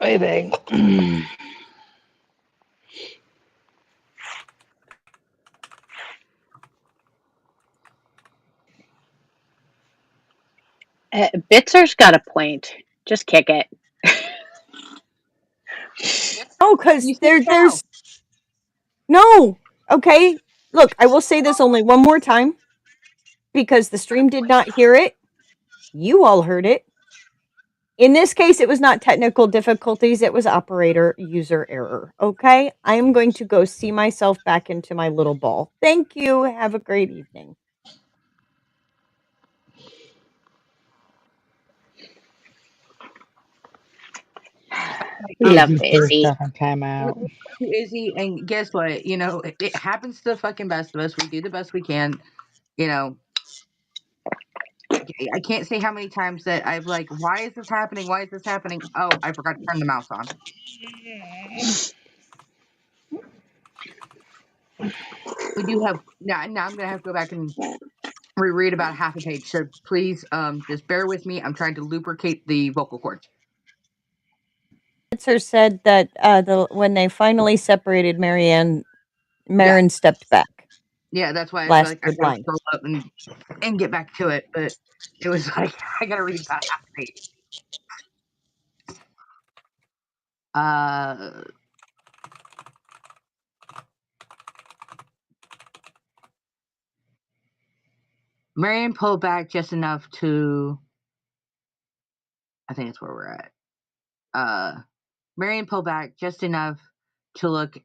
waving. Bitzer's got a point. Just kick it. Oh, because there's no. Okay, look, I will say this only one more time because the stream did not hear it. You all heard it. In this case, it was not technical difficulties, it was operator user error. Okay, I am going to go see myself back into my little ball. Thank you. Have a great evening. Love Izzy's Izzy. first second time out. Izzy, and guess what? You know, it happens to the fucking best of us. We do the best we can. You know, I can't say how many times that I've like, why is this happening? Why is this happening? Oh, I forgot to turn the mouse on. We do have now. I'm gonna have to go back and reread about half a page. So please, just bear with me. I'm trying to lubricate the vocal cords. Bitzer said that when they finally separated, Marin stepped back. Yeah, that's why I Last feel like I good gotta line. scroll up and get back to it. But it was like I gotta read about half a page. Marion pulled back just enough to. I think that's where we're at. Marion pulled back just enough to look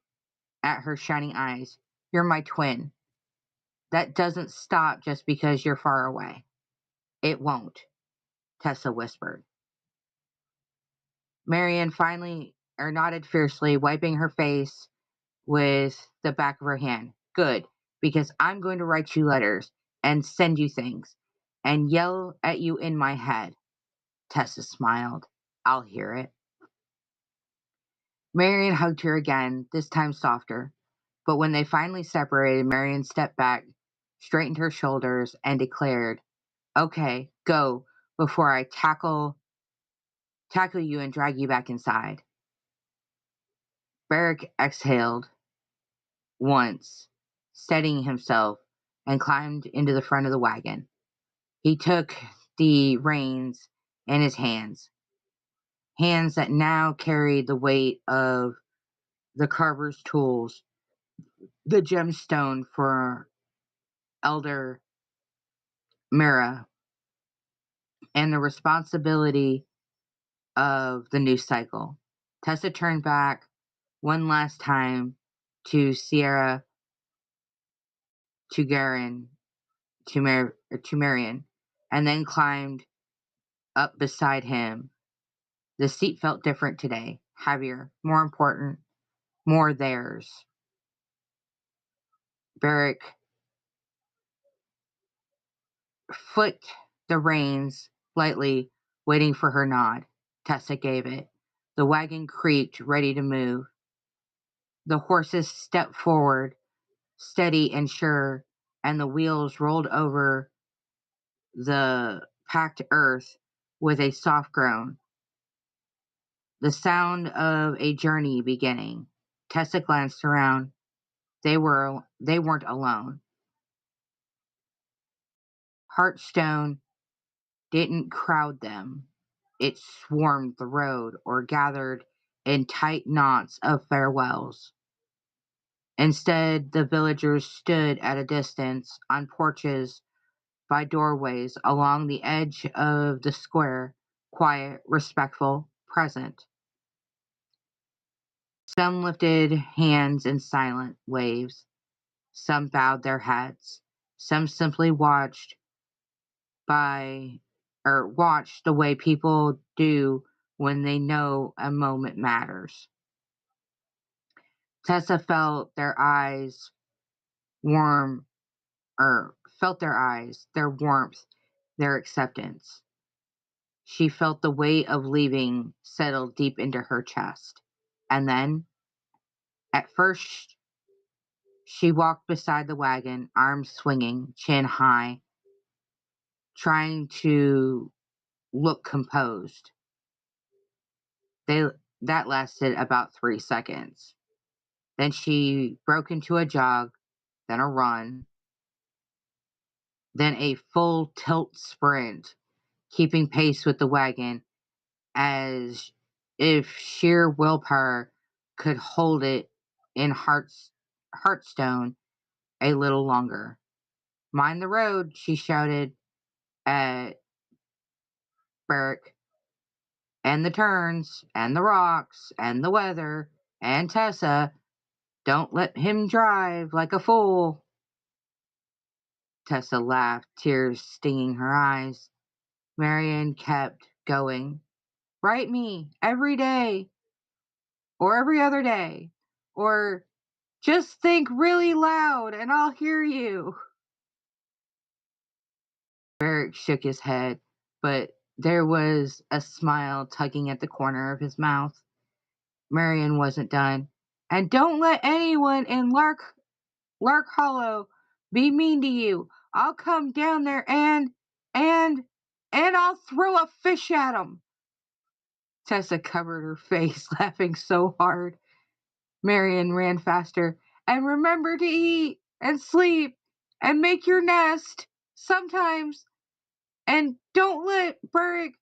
at her shining eyes. You're my twin. That doesn't stop just because you're far away. It won't, Tessa whispered. Marion finally nodded fiercely, wiping her face with the back of her hand. Good, because I'm going to write you letters and send you things and yell at you in my head. Tessa smiled. I'll hear it. Marion hugged her again, this time softer. But when they finally separated, Marion stepped back, straightened her shoulders, and declared, Okay, go, before I tackle you and drag you back inside. Barrick exhaled once, steadying himself, and climbed into the front of the wagon. He took the reins in his hands that now carried the weight of the carver's tools, the gemstone for Elder Mira, and the responsibility of the new cycle. Tessa turned back one last time to Sierra, to Garen, to Marion, and then climbed up beside him. The seat felt different today, heavier, more important, more theirs. Barrick flicked the reins lightly, waiting for her nod. Tessa gave it. The wagon creaked, ready to move. The horses stepped forward, steady and sure, and the wheels rolled over the packed earth with a soft groan. The sound of a journey beginning. Tessa glanced around. They weren't alone. Hearthstone didn't crowd them. It swarmed the road or gathered in tight knots of farewells. Instead, the villagers stood at a distance, on porches, by doorways, along the edge of the square, quiet, respectful, present. Some lifted hands in silent waves. Some bowed their heads. Some simply watched the way people do when they know a moment matters. Tessa felt their eyes, their warmth, their acceptance. She felt the weight of leaving settle deep into her chest. And then, at first, she walked beside the wagon, arms swinging, chin high, trying to look composed. That lasted about 3 seconds. Then she broke into a jog, then a run, then a full tilt sprint, keeping pace with the wagon as if sheer willpower could hold it in Heartstone a little longer. Mind the road, she shouted at Beric, and the turns, and the rocks, and the weather, and Tessa. Don't let him drive like a fool. Tessa laughed, tears stinging her eyes. Marion kept going. Write me every day, or every other day, or just think really loud and I'll hear you. Beric shook his head, but there was a smile tugging at the corner of his mouth. Marion wasn't done. And don't let anyone in Lark Hollow be mean to you. I'll come down there and I'll throw a fish at 'em. Tessa covered her face, laughing so hard. Marion ran faster. And remember to eat and sleep and make your nest sometimes. And don't let Beric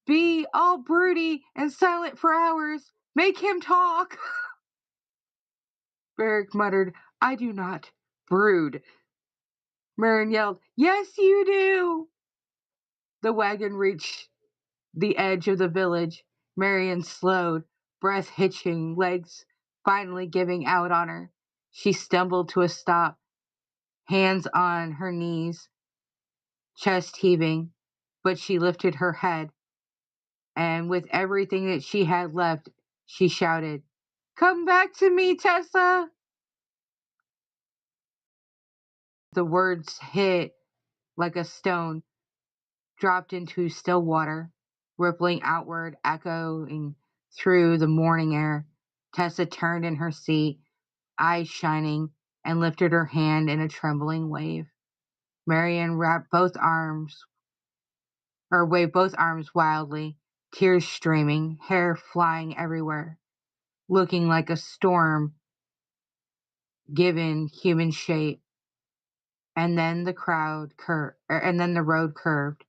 be all broody and silent for hours. Make him talk. Beric muttered, I do not brood. Marion yelled, Yes, you do. The wagon reached the edge of the village. Marion slowed, breath hitching, legs finally giving out on her. She stumbled to a stop, hands on her knees, chest heaving, but she lifted her head, and with everything that she had left, she shouted, Come back to me, Tessa! The words hit like a stone dropped into still water, rippling outward, echoing through the morning air. Tessa turned in her seat, eyes shining, and lifted her hand in a trembling wave. Marion waved both arms wildly, tears streaming, hair flying everywhere, looking like a storm given human shape. And then the road curved,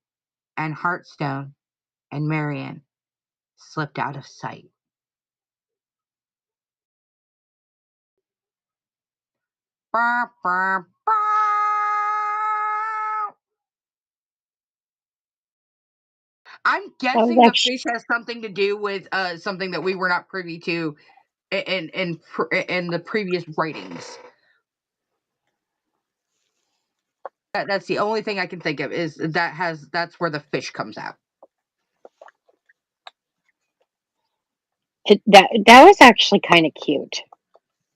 and Heartstone and Marion slipped out of sight. Bah, bah, bah. I'm That was guessing the actually fish has something to do with something that we were not privy to in the previous writings. That's the only thing I can think of is that's where the fish comes out. that was actually kind of cute.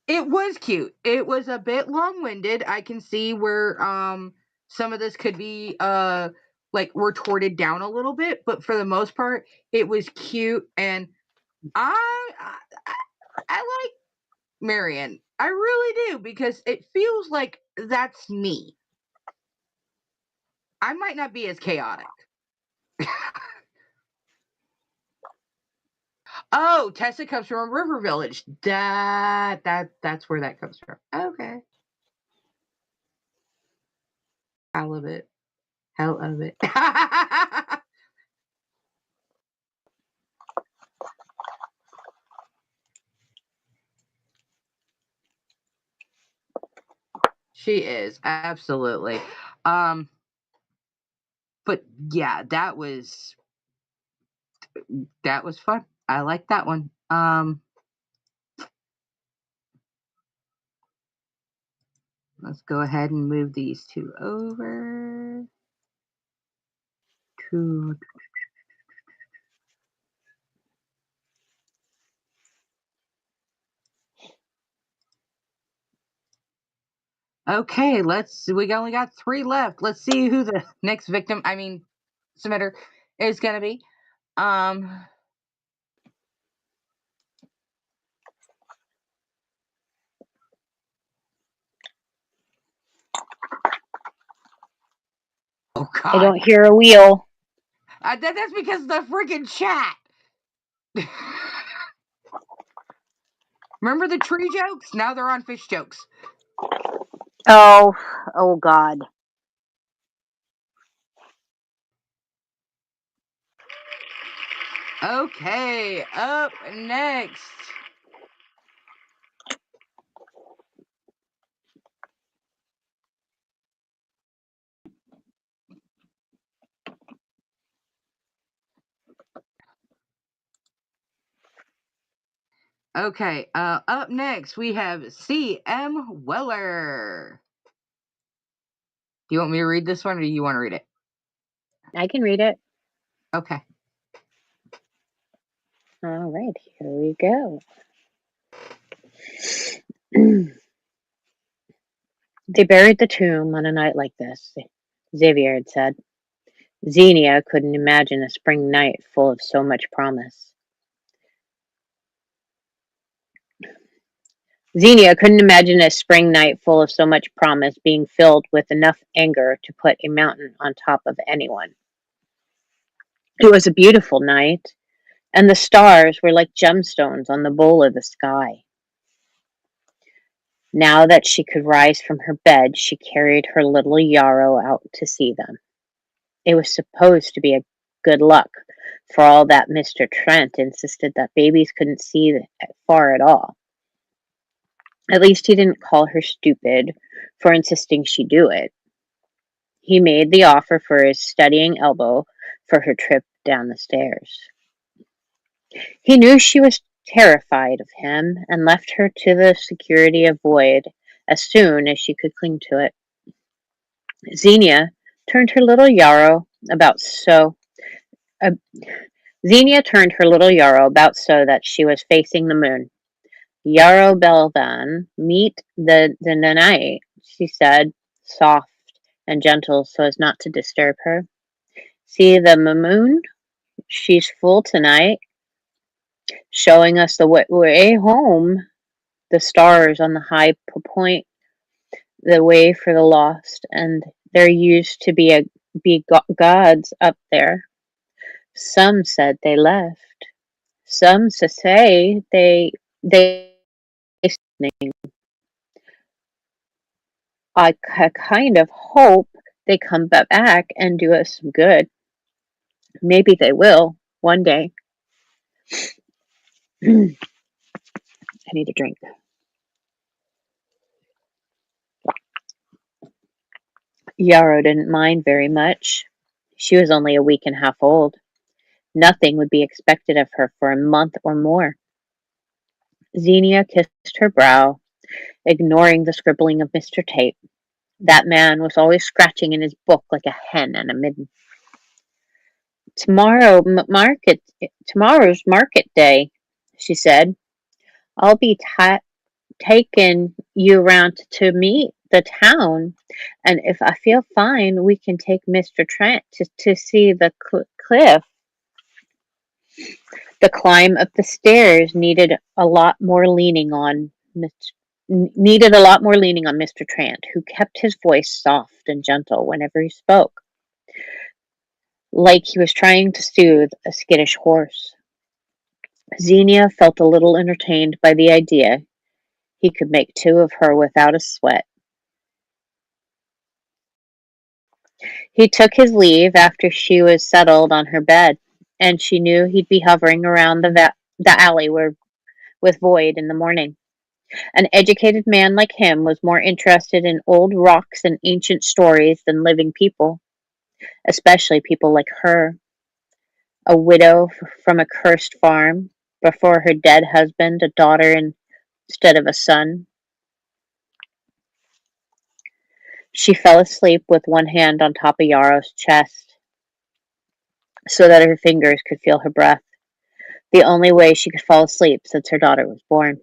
It was cute. It was a bit long-winded. I can see where some of this could be like retorted down a little bit, but for the most part, it was cute, and I like Marion. I really do because it feels like that's me. I might not be as chaotic. Oh, Tessa comes from a river village. That's where that comes from. Okay. I love it. Hell of it. She is absolutely. Um, but yeah, that was fun. I like that one. Let's go ahead and move these two over to. Okay, we only got 3 left. Let's see who the next submitter is gonna be. Um, oh I God, don't hear a wheel. that's because of the freaking chat. Remember the tree jokes? Now they're on fish jokes. Oh God. Okay, up next. Okay, up next we have C.M. Weller. Do you want me to read this one or do you want to read it? I can read it. Okay. All right, here we go. They buried the tomb on a night like this, Xavier had said. Xenia couldn't imagine a spring night full of so much promise. Xenia couldn't imagine a spring night full of so much promise being filled with enough anger to put a mountain on top of anyone. It was a beautiful night, and the stars were like gemstones on the bowl of the sky. Now that she could rise from her bed, she carried her little yarrow out to see them. It was supposed to be a good luck, for all that Mr. Trent insisted that babies couldn't see far at all. At least he didn't call her stupid for insisting she do it. He made the offer for his steadying elbow for her trip down the stairs. He knew she was terrified of him and left her to the security of void as soon as she could cling to it. Xenia turned her little yarrow about so. Uh, Xenia turned her little yarrow about so that she was facing the moon. Yarrow Belvan, meet the night, she said, soft and gentle so as not to disturb her. See the moon? She's full tonight, showing us the way home. The stars on the high point, the way for the lost, and there used to be gods up there. Some said they left. Some say they. I kind of hope they come back and do us some good. Maybe they will one day. I need a drink. Yarrow didn't mind very much. She was only a week and a half old. Nothing would be expected of her for a month or more. Xenia kissed her brow, ignoring the scribbling of Mr. Tate. That man was always scratching in his book like a hen in a midden. Tomorrow's market day, she said. I'll be taking you around to meet the town, and if I feel fine, we can take Mr. Trent to see the cliff. The climb up the stairs needed a lot more leaning on Mr. Trent, who kept his voice soft and gentle whenever he spoke, like he was trying to soothe a skittish horse. Xenia felt a little entertained by the idea he could make two of her without a sweat. He took his leave after she was settled on her bed, and she knew he'd be hovering around the alley with Void in the morning. An educated man like him was more interested in old rocks and ancient stories than living people, especially people like her, a widow from a cursed farm, before her dead husband, a daughter instead of a son. She fell asleep with one hand on top of Yarrow's chest, so that her fingers could feel her breath, the only way she could fall asleep since her daughter was born.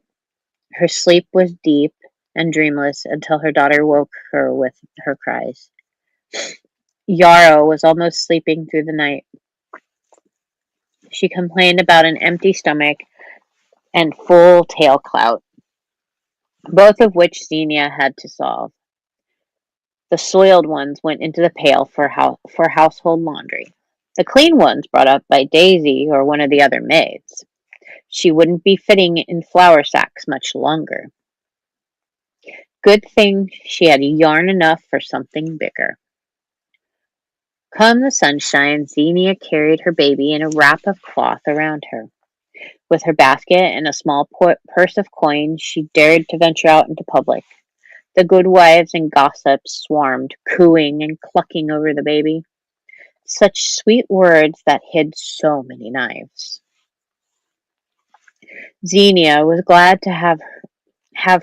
Her sleep was deep and dreamless until her daughter woke her with her cries. Yarrow was almost sleeping through the night. She complained about an empty stomach and full tail clout, both of which Xenia had to solve. The soiled ones went into the pail for household laundry. The clean ones brought up by Daisy or one of the other maids. She wouldn't be fitting in flour sacks much longer. Good thing she had yarn enough for something bigger. Come the sunshine, Xenia carried her baby in a wrap of cloth around her. With her basket and a small purse of coins, she dared to venture out into public. The good wives and gossips swarmed, cooing and clucking over the baby. Such sweet words that hid so many knives. Xenia was glad to have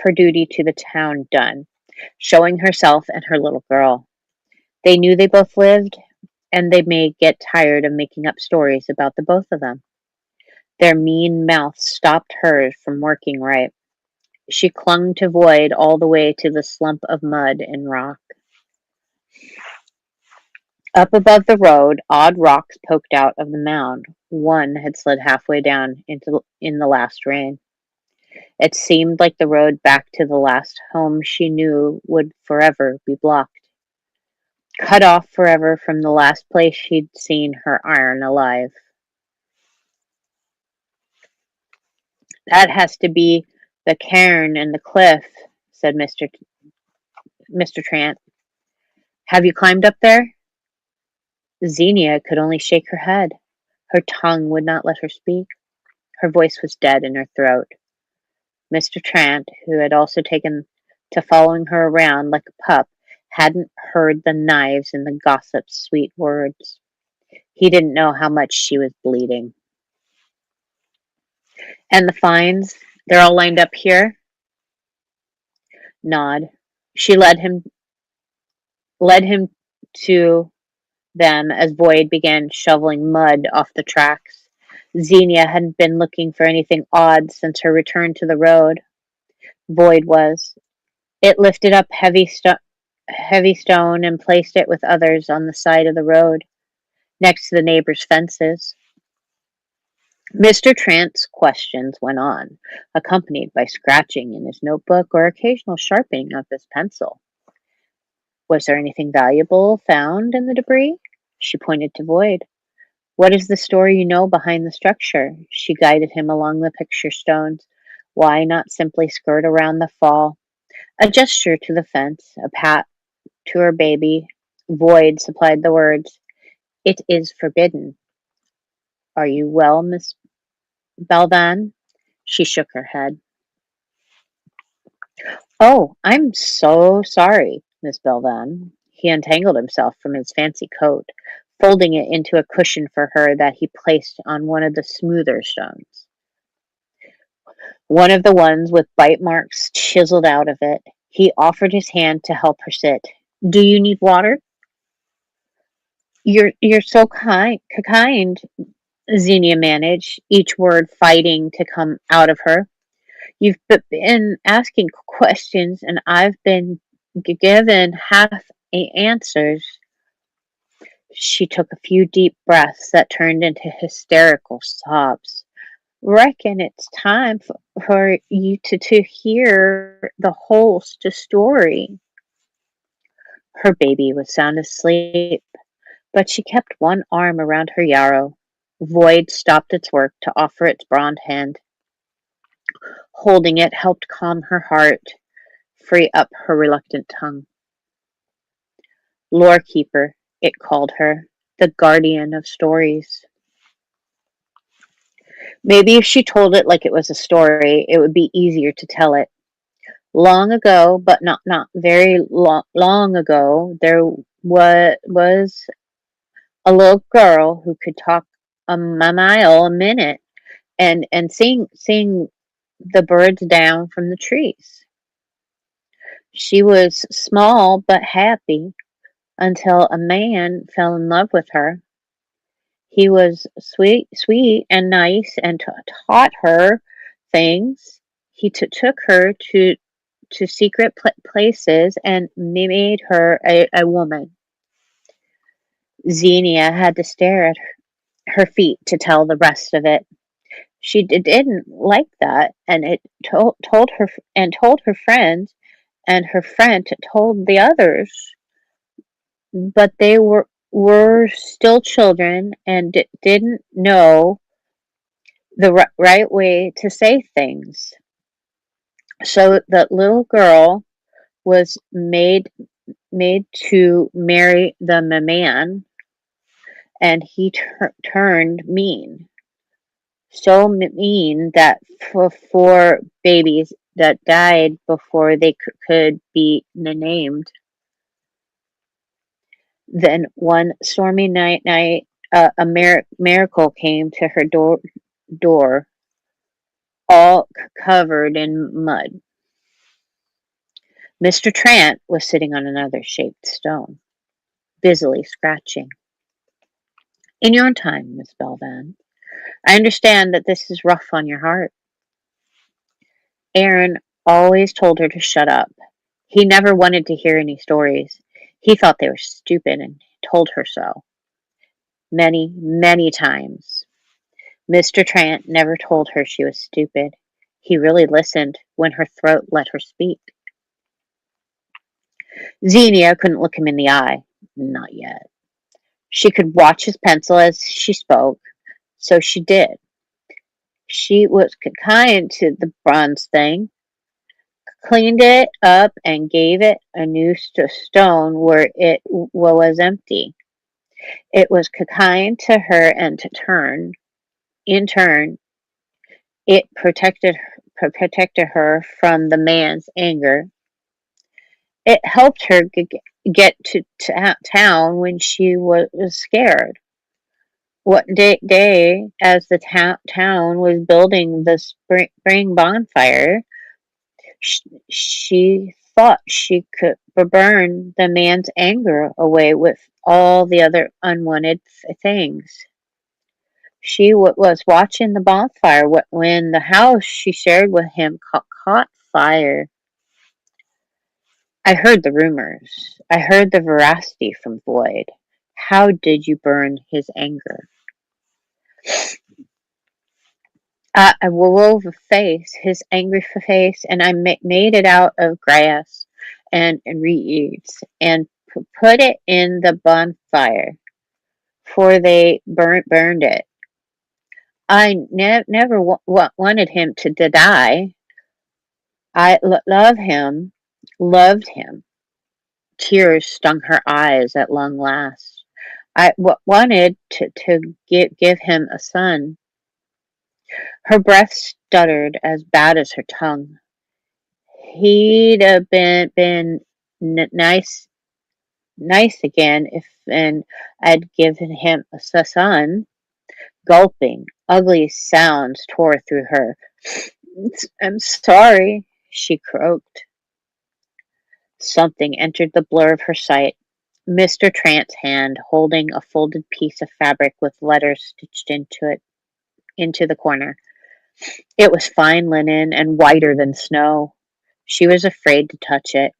her duty to the town done, showing herself and her little girl. They knew they both lived, and they may get tired of making up stories about the both of them. Their mean mouths stopped hers from working right. She clung to Void all the way to the slump of mud and rock. Up above the road, odd rocks poked out of the mound. One had slid halfway down in the last rain. It seemed like the road back to the last home she knew would forever be blocked, cut off forever from the last place she'd seen her iron alive. That has to be the cairn and the cliff, said Mr. Trant. Have you climbed up there? Xenia could only shake her head. Her tongue would not let her speak. Her voice was dead in her throat. Mr. Trant, who had also taken to following her around like a pup, hadn't heard the knives and the gossip's sweet words. He didn't know how much she was bleeding. And the fines? They're all lined up here? Nod. She led him to them as Void began shoveling mud off the tracks. Xenia hadn't been looking for anything odd since her return to the road. Void was. It lifted up heavy stone and placed it with others on the side of the road, next to the neighbors' fences. Mr. Trant's questions went on, accompanied by scratching in his notebook or occasional sharpening of his pencil. Was there anything valuable found in the debris? She pointed to Void. What is the story you know behind the structure? She guided him along the picture stones. Why not simply skirt around the fall? A gesture to the fence, a pat to her baby. Void supplied the words. It is forbidden. Are you well, Miss Belvan? She shook her head. Oh, I'm so sorry, Miss Belvan. He untangled himself from his fancy coat, folding it into a cushion for her that he placed on one of the smoother stones. One of the ones with bite marks chiseled out of it. He offered his hand to help her sit. Do you need water? You're so kind, Xenia managed, each word fighting to come out of her. You've been asking questions, and I've been given half answers. She took a few deep breaths that turned into hysterical sobs. Reckon it's time for you to hear the whole story. Her baby was sound asleep, but she kept one arm around her yarrow. Void stopped its work to offer its bronze hand. Holding it helped calm her heart, free up her reluctant tongue. Lorekeeper, it called her, the guardian of stories. Maybe if she told it like it was a story, it would be easier to tell it. Long ago, but not very long ago, there was a little girl who could talk a mile a minute and sing the birds down from the trees. She was small but happy until a man fell in love with her. He was sweet and nice and taught her things. He took her to secret places and made her a woman. Xenia had to stare at her feet to tell the rest of it. She didn't like that, and it told her friends, and her friend told the others, but they were still children and didn't know the right way to say things. So the little girl was made to marry the man, and he turned mean. So mean that for four babies that died before they could be named. Then one stormy night, a miracle came to her door, all covered in mud. Mr. Trant was sitting on another shaped stone, busily scratching. In your time, Miss Belvan, I understand that this is rough on your heart. Aaron always told her to shut up. He never wanted to hear any stories. He thought they were stupid and told her so. Many, many times. Mr. Trant never told her she was stupid. He really listened when her throat let her speak. Xenia couldn't look him in the eye. Not yet. She could watch his pencil as she spoke, so she did. She was kind to the bronze thing, cleaned it up, and gave it a new stone where it was empty. It was kind to her, and in turn, it protected her from the man's anger. It helped her get to town when she was scared. What day, as the town was building the spring bonfire, she thought she could burn the man's anger away with all the other unwanted things. She was watching the bonfire when the house she shared with him caught fire. I heard the rumors. I heard the veracity from Boyd. How did you burn his anger? I wove a face, his angry face, and I made it out of grass and reeds, and put it in the bonfire, for they burned it. I never wanted him to die. I loved him. Tears stung her eyes at long last. I wanted to give him a son. Her breath stuttered as bad as her tongue. He'd have been nice again if and I'd given him a son. Gulping, ugly sounds tore through her. I'm sorry, she croaked. Something entered the blur of her sight. Mr. Trant's hand, holding a folded piece of fabric with letters stitched into the corner. It was fine linen and whiter than snow. She was afraid to touch it.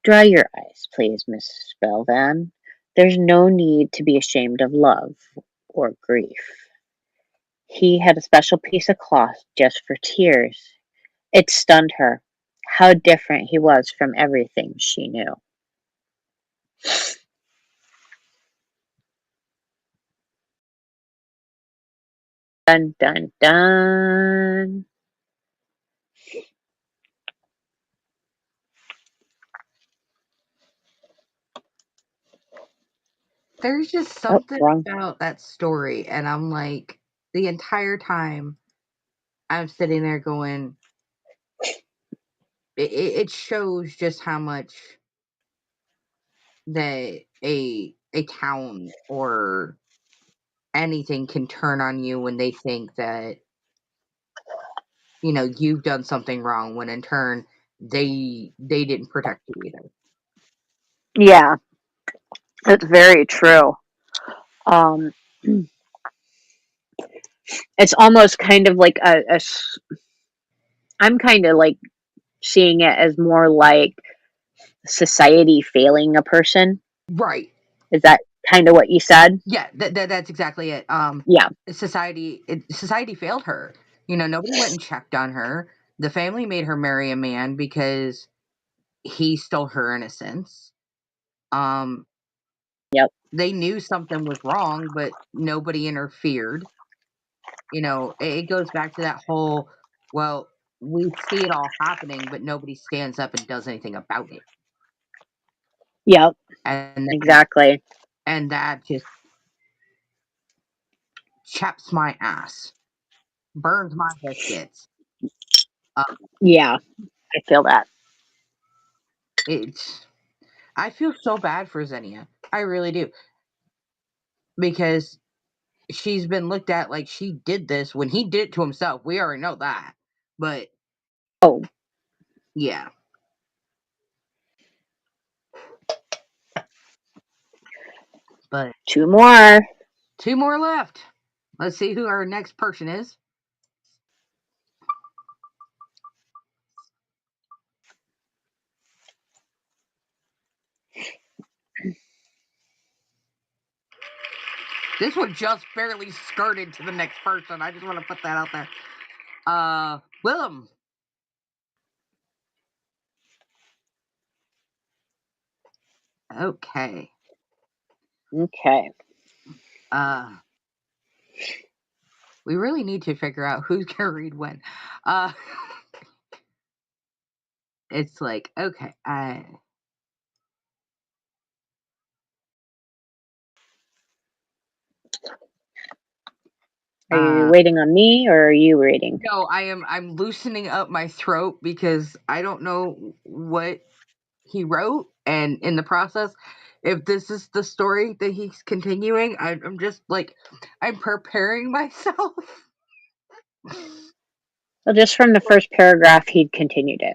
Dry your eyes, please, Miss Spellvan. There's no need to be ashamed of love or grief. He had a special piece of cloth just for tears. It stunned her. How different he was from everything she knew. Dun dun dun. There's just Oh, something wrong. about that story, and I'm like, the entire time I'm sitting there going, it shows just how much that a town or anything can turn on you when they think that you've done something wrong, when in turn they didn't protect you either. Yeah, it's very true. Um, it's almost kind of like I'm kind of like seeing it as more like society failing a person. Right. Is that kind of what you said? Yeah, that's exactly it. Yeah. Society failed her. Nobody went and checked on her. The family made her marry a man because he stole her innocence. Um, Yep. they knew something was wrong, but nobody interfered. it goes back to that whole, well, we see it all happening, but nobody stands up and does anything about it. Yep, And exactly. and that just chaps my ass, burns my biscuits. Uh, Yeah, I feel that. it's I feel so bad for Xenia. I really do. Because she's been looked at like she did this when he did it to himself. We already know that. But Oh, yeah. But 2 more. 2 more left. Let's see who our next person is. This one just barely skirted to the next person. I just want to put that out there. Willem. Okay. Okay. We really need to figure out who's gonna read when. Uh, it's like, okay, Are you waiting on me or are you reading? no, I'm loosening up my throat because I don't know what he wrote, and in the process, if this is the story that he's continuing, I'm just like, I'm preparing myself. Well, just from the first paragraph, he'd continued it.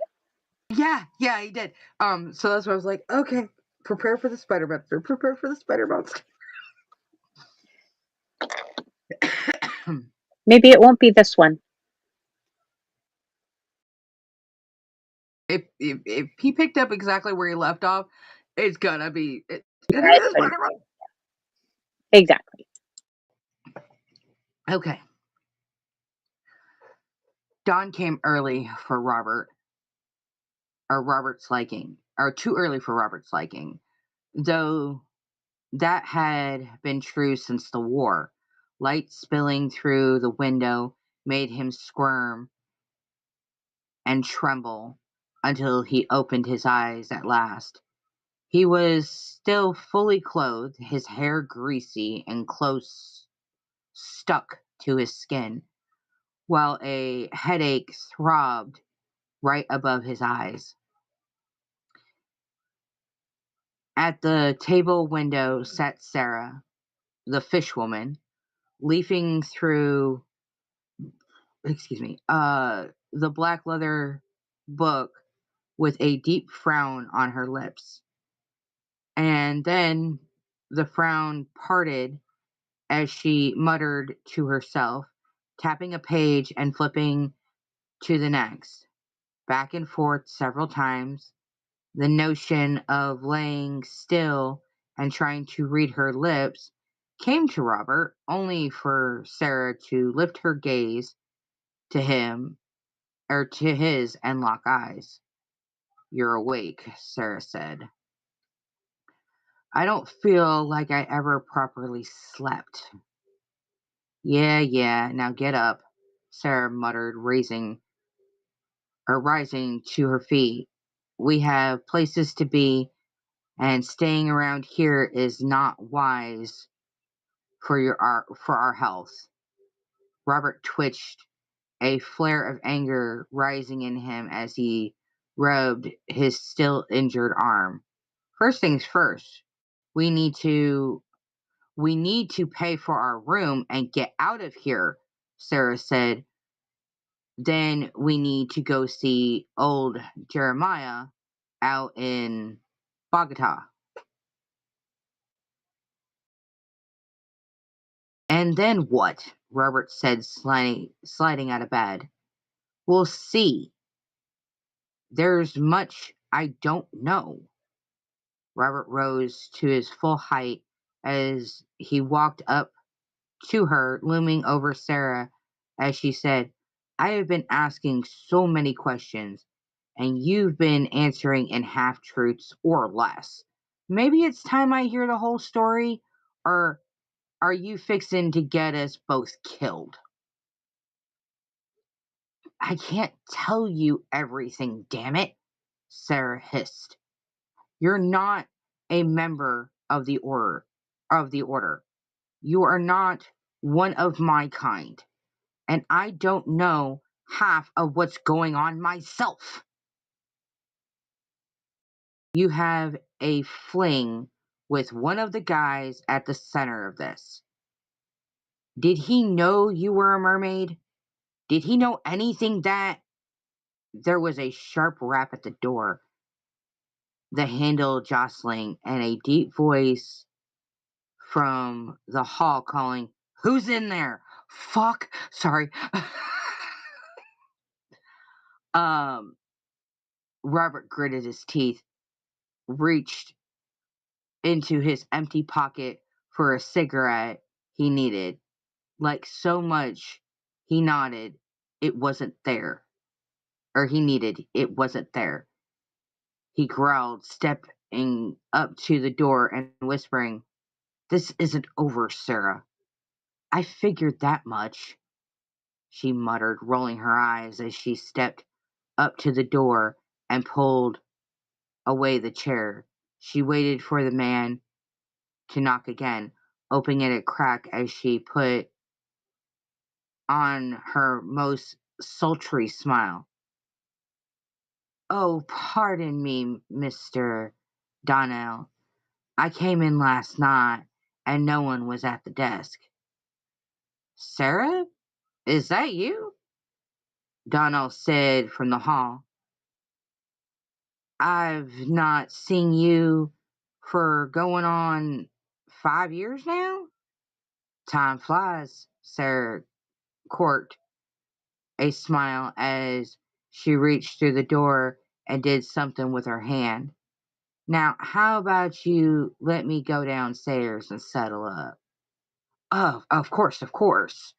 Yeah, he did. So that's why I was like, okay, prepare for the spider monster. Prepare for the spider monster. Maybe it won't be this one. If he picked up exactly where he left off, it's gonna be Yeah, it's the gonna, spider monster. exactly. Okay. Dawn came early for Robert's liking, or too early for Robert's liking, though that had been true since the war. Light spilling through the window made him squirm and tremble until he opened his eyes at last. He was still fully clothed, his hair greasy and close stuck to his skin, while a headache throbbed right above his eyes. At the table window sat Sarah, the fishwoman, leafing through, the black leather book with a deep frown on her lips. And then the frown parted as she muttered to herself, tapping a page and flipping to the next, back and forth several times. The notion of laying still and trying to read her lips came to Robert, only for Sarah to lift her gaze to him, or to his, and lock eyes. "You're awake," Sarah said. "I don't feel like I ever properly slept." Yeah, now get up," Sarah muttered, rising to her feet. "We have places to be, and staying around here is not wise for our health." Robert twitched, a flare of anger rising in him as he rubbed his still injured arm. "First things first, we need to we need to pay for our room and get out of here," Sarah said. "Then we need to go see old Jeremiah out in Bogota." "And then what?" Robert said, sliding out of bed. "We'll see. There's much I don't know." Robert rose to his full height as he walked up to her, looming over Sarah as she said, "I have been asking so many questions, and you've been answering in half truths or less. Maybe it's time I hear the whole story, or are you fixing to get us both killed?" I can't tell you everything, damn it, Sarah hissed. You're not a member of the order. You are not one of my kind, and I don't know half of what's going on myself. You have a fling with one of the guys at the center of this. Did he know you were a mermaid? Did he know anything that... There was a sharp rap at the door, the handle jostling, and a deep voice from the hall calling, "Who's in there? Fuck, sorry." um, Robert gritted his teeth, reached into his empty pocket for a cigarette he needed. Like so much, he nodded. It wasn't there. Or he needed, it wasn't there. He growled, stepping up to the door and whispering, "This isn't over, Sarah. I figured that much," she muttered, rolling her eyes as she stepped up to the door and pulled away the chair. She waited for the man to knock again, opening it a crack as she put on her most sultry smile. "Oh, pardon me, Mr. Donnell. I came in last night and no one was at the desk." "Sarah, is that you?" Donnell said from the hall. "I've not seen you for going on 5 years now." "Time flies," Sarah corked a smile as she reached through the door and did something with her hand. "Now, how about you let me go downstairs and settle up?" "Oh, of course, of course."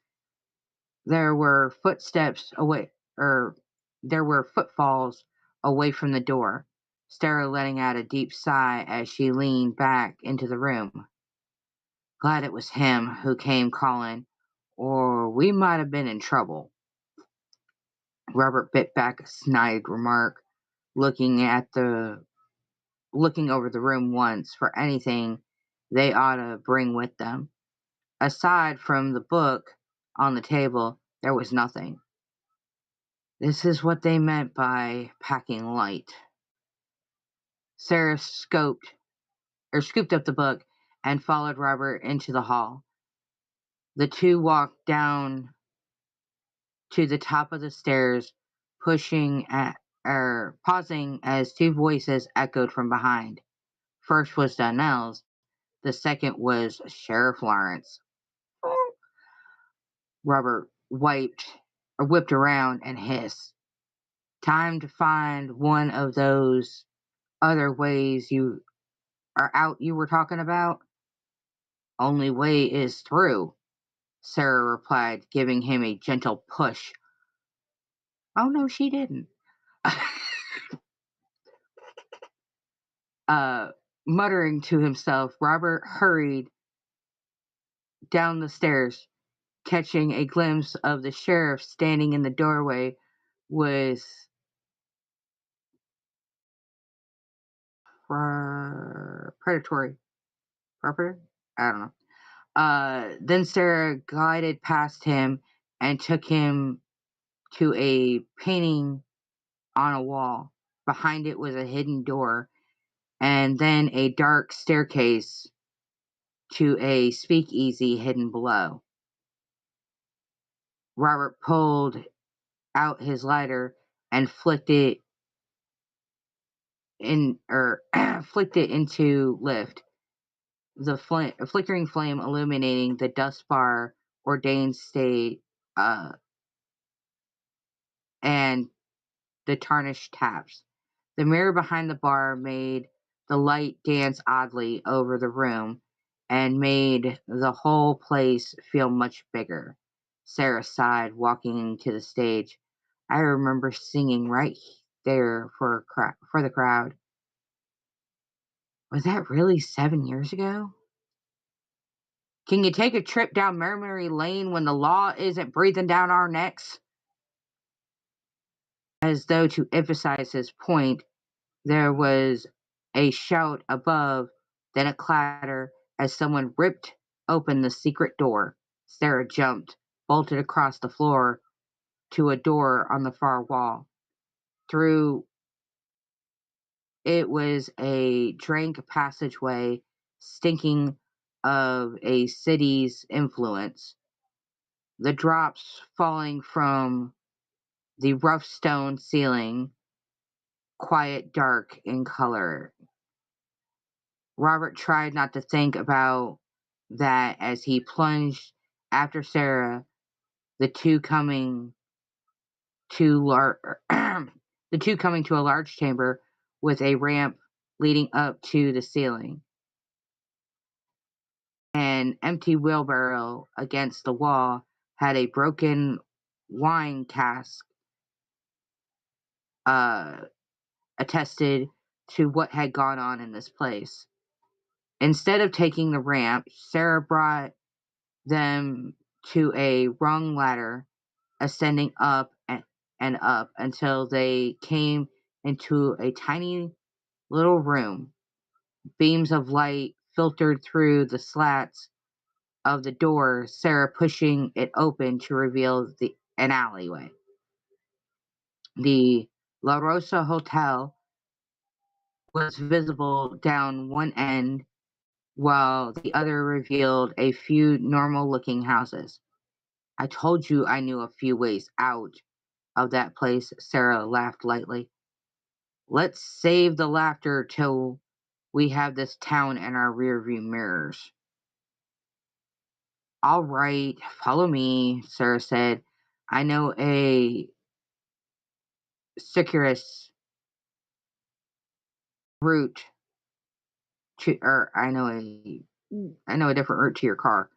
There were footsteps away, or there were footfalls away from the door, Sarah letting out a deep sigh as she leaned back into the room. Glad it was him who came calling, or we might have been in trouble. Robert bit back a snide remark, looking at the looking over the room once for anything they ought to bring with them. Aside from the book on the table, there was nothing. This is what they meant by packing light. Sarah scooped up the book and followed Robert into the hall. The two walked down to the top of the stairs, pausing as two voices echoed from behind. First was Donnell's, the second was Sheriff Lawrence. Robert whipped around and hissed. "Time to find one of those other ways you were talking about?" "Only way is through," Sarah replied, giving him a gentle push. "Oh, no, she didn't." uh, Muttering to himself, Robert hurried down the stairs, catching a glimpse of the sheriff standing in the doorway with predatory property. I don't know. Then Sarah glided past him and took him to a painting on a wall. Behind it was a hidden door, and then a dark staircase to a speakeasy hidden below. Robert pulled out his lighter and flicked it flicked it into lift. The flickering flame illuminating the dust bar, ordained state, and the tarnished taps. The mirror behind the bar made the light dance oddly over the room and made the whole place feel much bigger. Sarah sighed, walking to the stage. "I remember singing right there for the crowd." "Was that really 7 years ago?" "Can you take a trip down memory lane when the law isn't breathing down our necks?" As though to emphasize his point, there was a shout above, then a clatter as someone ripped open the secret door. Sarah jumped, bolted across the floor to a door on the far wall. Through it was a dank passageway, stinking of a city's influence. The drops falling from the rough stone ceiling, quiet dark in color. Robert tried not to think about that as he plunged after Sarah, the two coming to the two coming to a large chamber with a ramp leading up to the ceiling. An empty wheelbarrow against the wall had a broken wine cask, uh, attested to what had gone on in this place. Instead of taking the ramp, Sarah brought them to a rung ladder, ascending up and up until they came into a tiny little room. Beams of light filtered through the slats of the door, Sarah pushing it open to reveal an alleyway. The La Rosa Hotel was visible down one end, while the other revealed a few normal looking houses. I told you I knew a few ways out of that place, Sarah laughed lightly. Let's save the laughter till we have this town in our rearview mirrors. All right, follow me, Sarah said. I know a circuitous route or I know a different route to your car.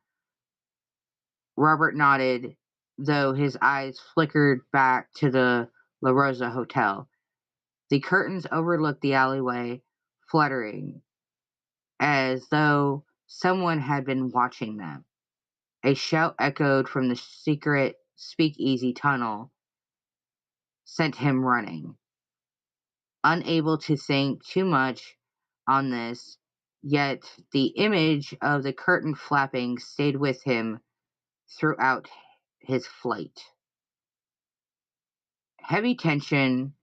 Robert nodded, though his eyes flickered back to the La Rosa Hotel. The curtains overlooked the alleyway, fluttering, as though someone had been watching them. A shout echoed from the secret speakeasy tunnel, sent him running. Unable to think too much on this, yet the image of the curtain flapping stayed with him throughout his flight. Heavy tension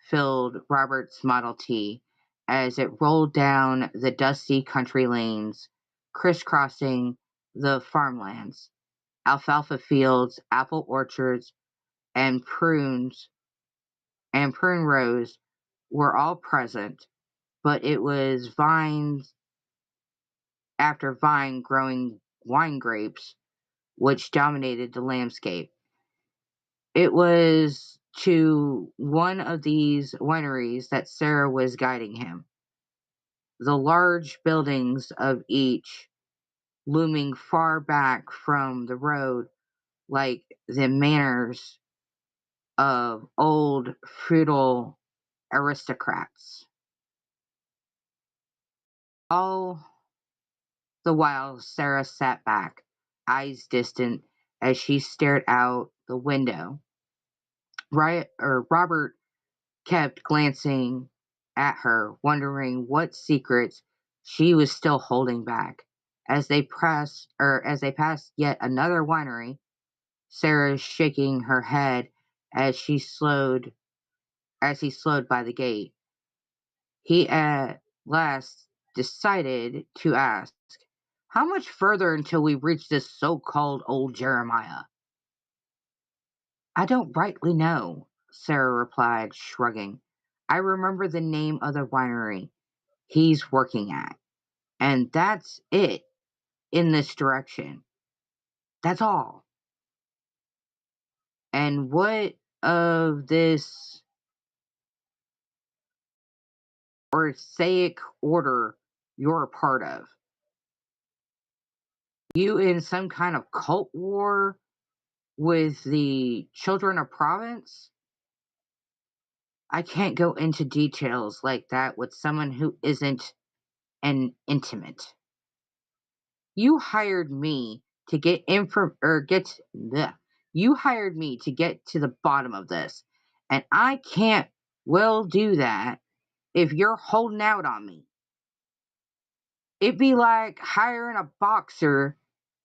filled Robert's Model T as it rolled down the dusty country lanes, crisscrossing the farmlands. Alfalfa fields, apple orchards, and prune rows were all present, but it was vines after vine growing wine grapes which dominated the landscape. It was to one of these wineries that Sarah was guiding him, the large buildings of each looming far back from the road like the manors of old feudal aristocrats. All the while, Sarah sat back, eyes distant, as she stared out the window. Robert kept glancing at her, wondering what secrets she was still holding back. As they passed yet another winery, Sarah shaking her head as he slowed by the gate. He at last decided to ask, "How much further until we reach this so-called old Jeremiah?" "I don't rightly know," Sarah replied, shrugging. "I remember the name of the winery he's working at, and that's it in this direction. That's all." "And what of this Orsaic order you're a part of? You in some kind of cult war with the Children of Province?" "I can't go into details like that with someone who isn't an intimate. You hired me to get info or get bleh. You hired me to get to the bottom of this, and I can't well do that if you're holding out on me. It'd be like hiring a boxer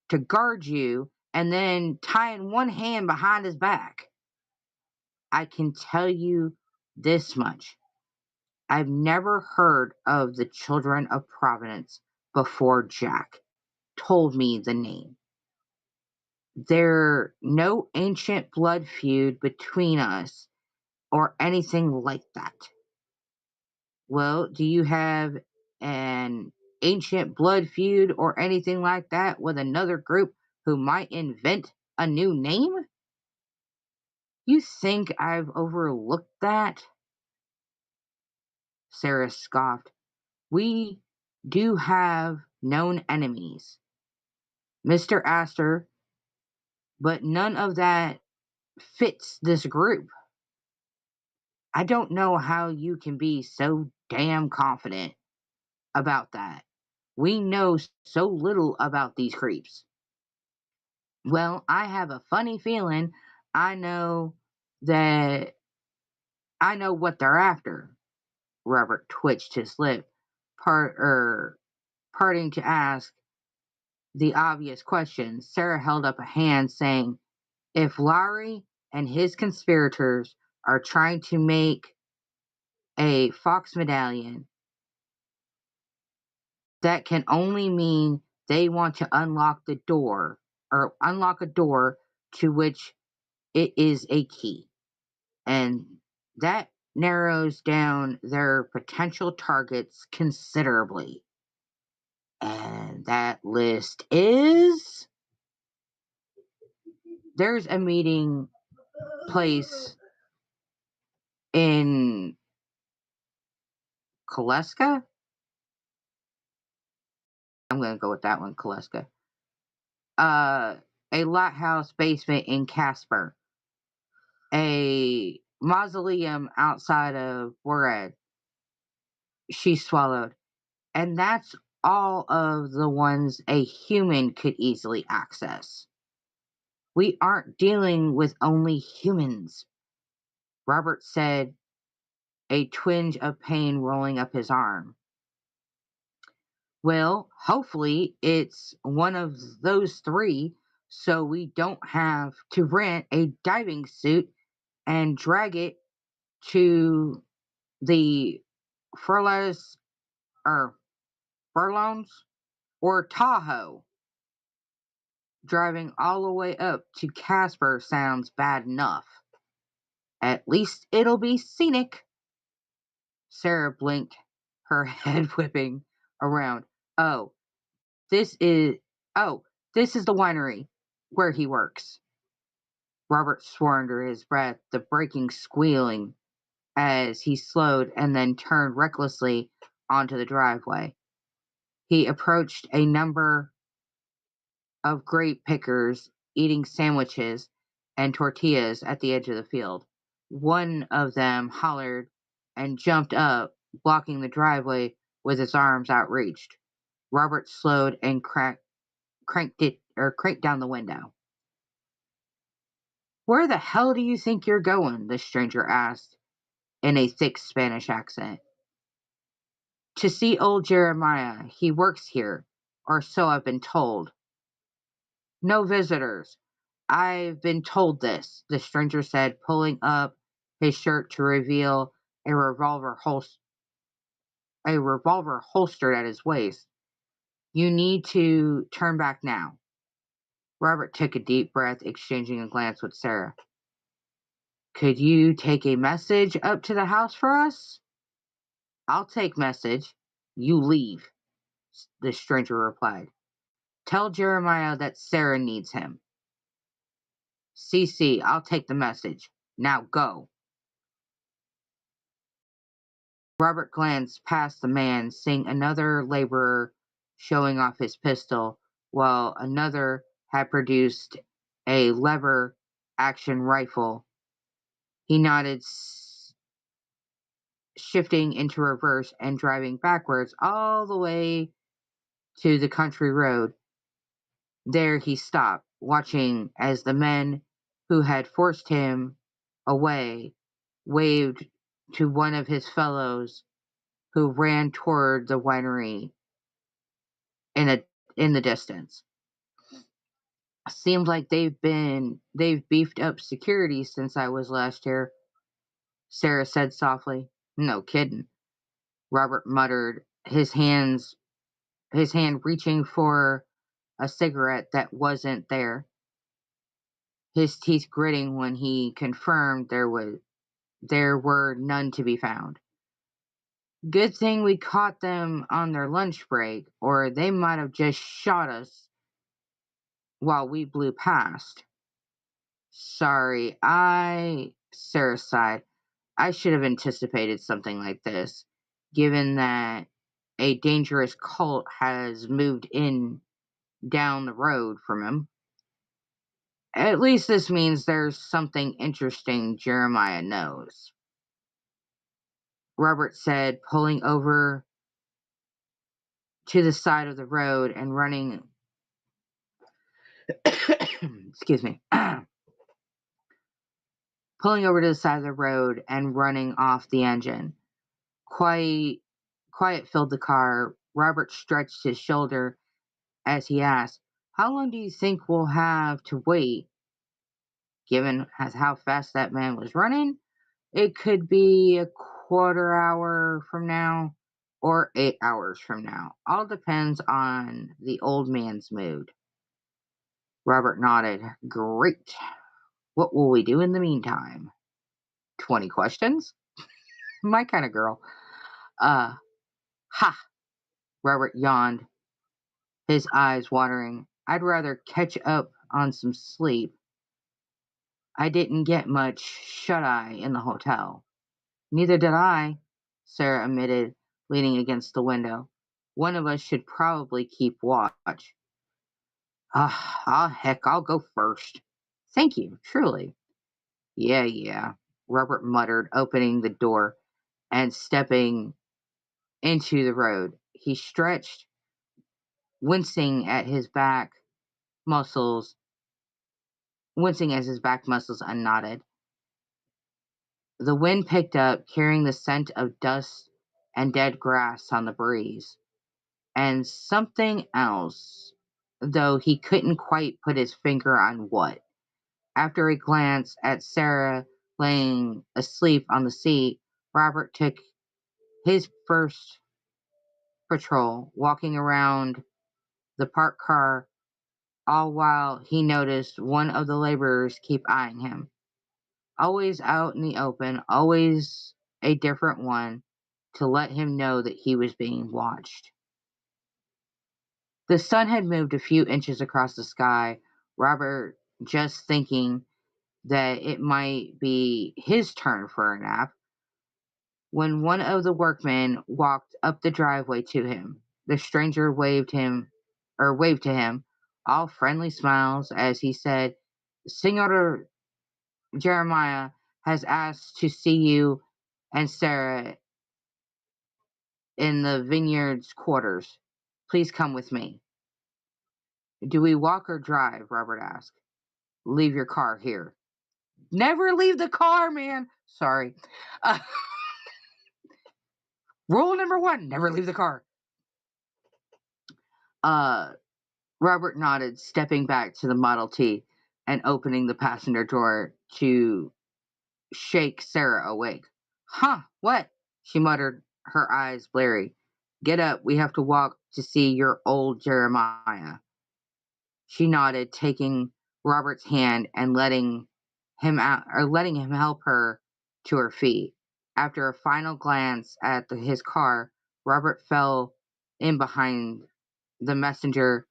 to guard you and then tying one hand behind his back. I can tell you this much. I've never heard of the Children of Providence before Jack told me the name. There's no ancient blood feud between us or anything like that. Well, do you have an ancient blood feud or anything like that with another group who might invent a new name? You think I've overlooked that? Sarah scoffed. We do have known enemies, Mr. Astor, but none of that fits this group. I don't know how you can be so damn confident about that. We know so little about these creeps. Well, I have a funny feeling I know that I know what they're after. Robert twitched his lip, parting to ask the obvious question. Sarah held up a hand, saying, "If Lowry and his conspirators are trying to make a fox medallion, that can only mean they want to unlock the door or unlock a door to which it is a key. And that narrows down their potential targets considerably. And that list is there's a meeting place in Kaleska. I'm going to go with that one, Kaleska. A lighthouse basement in Casper. A mausoleum outside of Bored. She swallowed. And that's all of the ones a human could easily access. We aren't dealing with only humans, Robert said, a twinge of pain rolling up his arm. Well, hopefully it's one of those three, so we don't have to rent a diving suit and drag it to the Furlas or Furlongs or Tahoe. Driving all the way up to Casper sounds bad enough. At least it'll be scenic. Sarah blinked, her head whipping around. Oh, this is this is the winery where he works. Robert swore under his breath, the braking squealing as he slowed and then turned recklessly onto the driveway. He approached a number of grape pickers eating sandwiches and tortillas at the edge of the field. One of them hollered and jumped up, blocking the driveway with his arms outreached. Robert slowed and cranked down the window. "Where the hell do you think you're going?" the stranger asked in a thick Spanish accent. "To see old Jeremiah. He works here, or so I've been told." "No visitors. I've been told this," the stranger said, pulling up his shirt to reveal a revolver holstered at his waist. "You need to turn back now." Robert took a deep breath, exchanging a glance with Sarah. "Could you take a message up to the house for us?" "I'll take message. You leave," the stranger replied. "Tell Jeremiah that Sarah needs him." "CC, I'll take the message. Now go." Robert glanced past the man, seeing another laborer showing off his pistol, while another had produced a lever action rifle. He nodded, shifting into reverse and driving backwards all the way to the country road. There he stopped, watching as the men who had forced him away waved to one of his fellows who ran toward the winery in a in the distance. Seems like they've beefed up security since I was last here, Sarah said softly. No kidding, Robert muttered, his hand reaching for a cigarette that wasn't there, his teeth gritting when he confirmed there were none to be found. Good thing we caught them on their lunch break, or they might have just shot us while we blew past. Sorry, Sarah sighed. I should have anticipated something like this, given that a dangerous cult has moved in down the road from him. At least this means there's something interesting Jeremiah knows, Robert said, pulling over to the side of the road and running. Excuse me. Pulling over to the side of the road and running off the engine. Quiet filled the car. Robert stretched his shoulder as he asked, "How long do you think we'll have to wait, given as how fast that man was running? It could be a quarter hour from now or 8 hours from now. All depends on the old man's mood." Robert nodded. Great. What will we do in the meantime? 20 questions? My kind of girl. Ha! Robert yawned, his eyes watering. I'd rather catch up on some sleep. I didn't get much shut-eye in the hotel. Neither did I, Sarah admitted, leaning against the window. One of us should probably keep watch. Heck, I'll go first. Thank you, truly. Yeah, Robert muttered, opening the door and stepping into the road. He stretched, wincing at his back muscles, wincing as his back muscles unknotted. The wind picked up, carrying the scent of dust and dead grass on the breeze. And something else, though he couldn't quite put his finger on what. After a glance at Sarah laying asleep on the seat, Robert took his first patrol, walking around the parked car, all while he noticed one of the laborers keep eyeing him. Always out in the open, always a different one, to let him know that he was being watched. The sun had moved a few inches across the sky, Robert just thinking that it might be his turn for a nap, when one of the workmen walked up the driveway to him. The stranger waved to him, all friendly smiles, as he said, "Senor Jeremiah has asked to see you and Sarah in the vineyard's quarters. Please come with me." "Do we walk or drive?" Robert asked. "Leave your car here." Never leave the car, man. Sorry. Uh, Rule number one, never leave the car. Uh, Robert nodded, stepping back to the Model T and opening the passenger door to shake Sarah awake. Huh, what? She muttered, her eyes blurry. Get up, we have to walk to see your old Jeremiah. She nodded, taking Robert's hand and letting him help her to her feet. After a final glance at his car, Robert fell in behind the messenger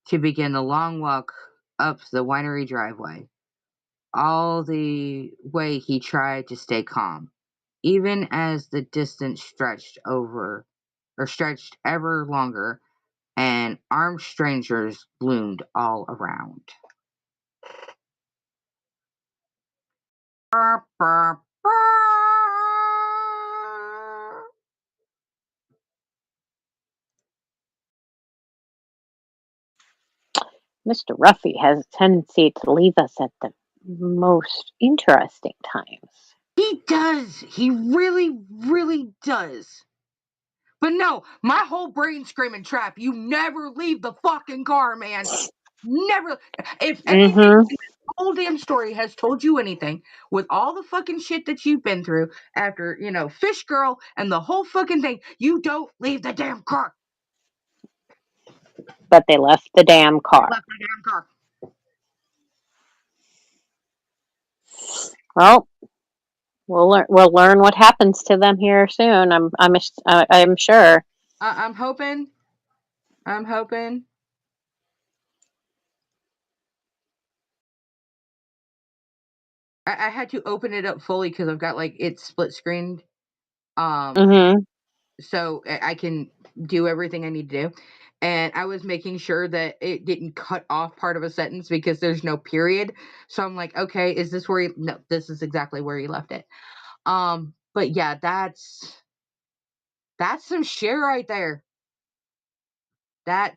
to begin the long walk up the winery driveway. All the way he tried to stay calm, even as the distance stretched ever longer, and armed strangers loomed all around. Mr. Ruffy has a tendency to leave us at the most interesting times. He does. He really, really does. But no, my whole brain's screaming trap. You never leave the fucking car, man. Never. If anything Mm-hmm. in this whole damn story has told you anything, with all the fucking shit that you've been through after, Fish Girl and the whole fucking thing, you don't leave the damn car. But they left the damn They car. left the damn car. Well, we'll learn what happens to them here soon. I'm sure. I'm hoping. I'm hoping. I had to open it up fully because I've got it split screened. Mm-hmm. So I can do everything I need to do. And I was making sure that it didn't cut off part of a sentence because there's no period. So I'm like, okay, is this where no, this is exactly where he left it. But yeah, that's some shit right there. That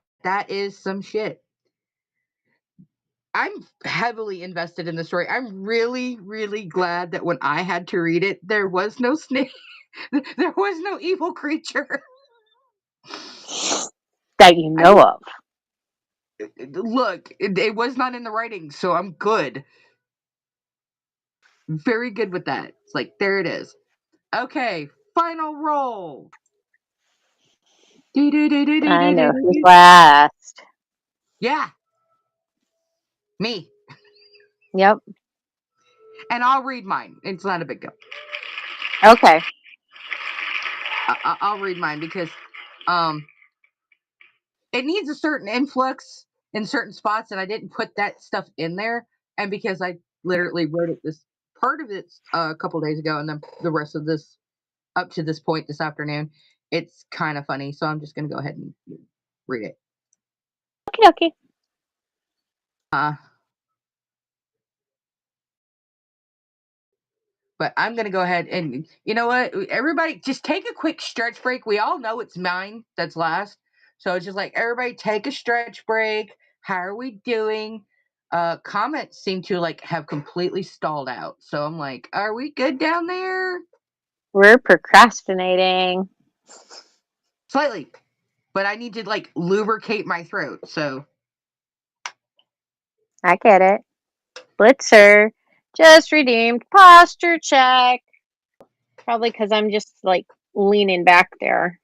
is some shit. I'm heavily invested in the story. I'm really, really glad that when I had to read it, there was no snake. There was no evil creature. That you I know of. look, it was not in the writing, so I'm good. Very good with that. It's like, there it is. Okay, final roll. I know who's last. Yeah, me. Yep. And I'll read mine. It's not a big deal. Okay. I'll read mine because um, it needs a certain influx in certain spots, and I didn't put that stuff in there. And because I literally wrote it this part of it a couple days ago, and then the rest of this up to this point this afternoon, it's kind of funny. So I'm just going to go ahead and read it. Okie dokie. Uh, but I'm going to go ahead and, you know what? Everybody just take a quick stretch break. We all know it's mine that's last. So it's just like, everybody take a stretch break. How are we doing? Comments seem to have completely stalled out. So I'm like, are we good down there? We're procrastinating. Slightly. But I need to lubricate my throat. So I get it. Blitzer just redeemed posture check. Probably because I'm just leaning back there.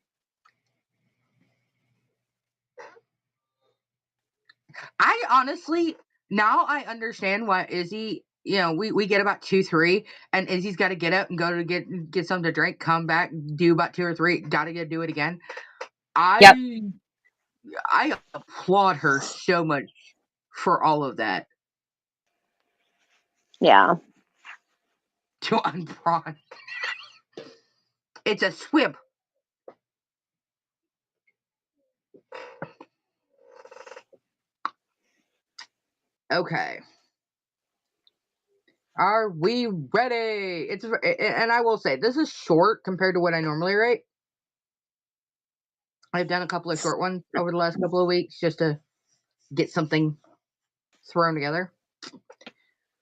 I honestly, now I understand why Izzy, we get about 2-3, and Izzy's got to get up and go to get something to drink, come back, do about 2 or 3, gotta get do it again. Yep. I applaud her so much for all of that. Yeah. To unprawn. It's a swim. Okay. Are we ready? And I will say this is short compared to what I normally write. I've done a couple of short ones over the last couple of weeks just to get something thrown together.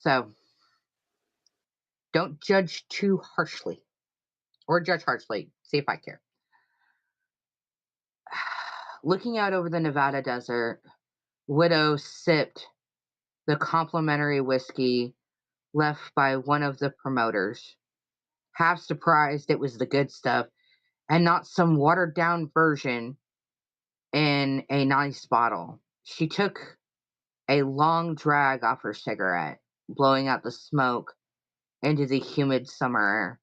So don't judge too harshly. Or judge harshly. See if I care. Looking out over the Nevada desert, Widow sipped the complimentary whiskey left by one of the promoters, half surprised it was the good stuff and not some watered down version in a nice bottle. She took a long drag off her cigarette, blowing out the smoke into the humid summer air.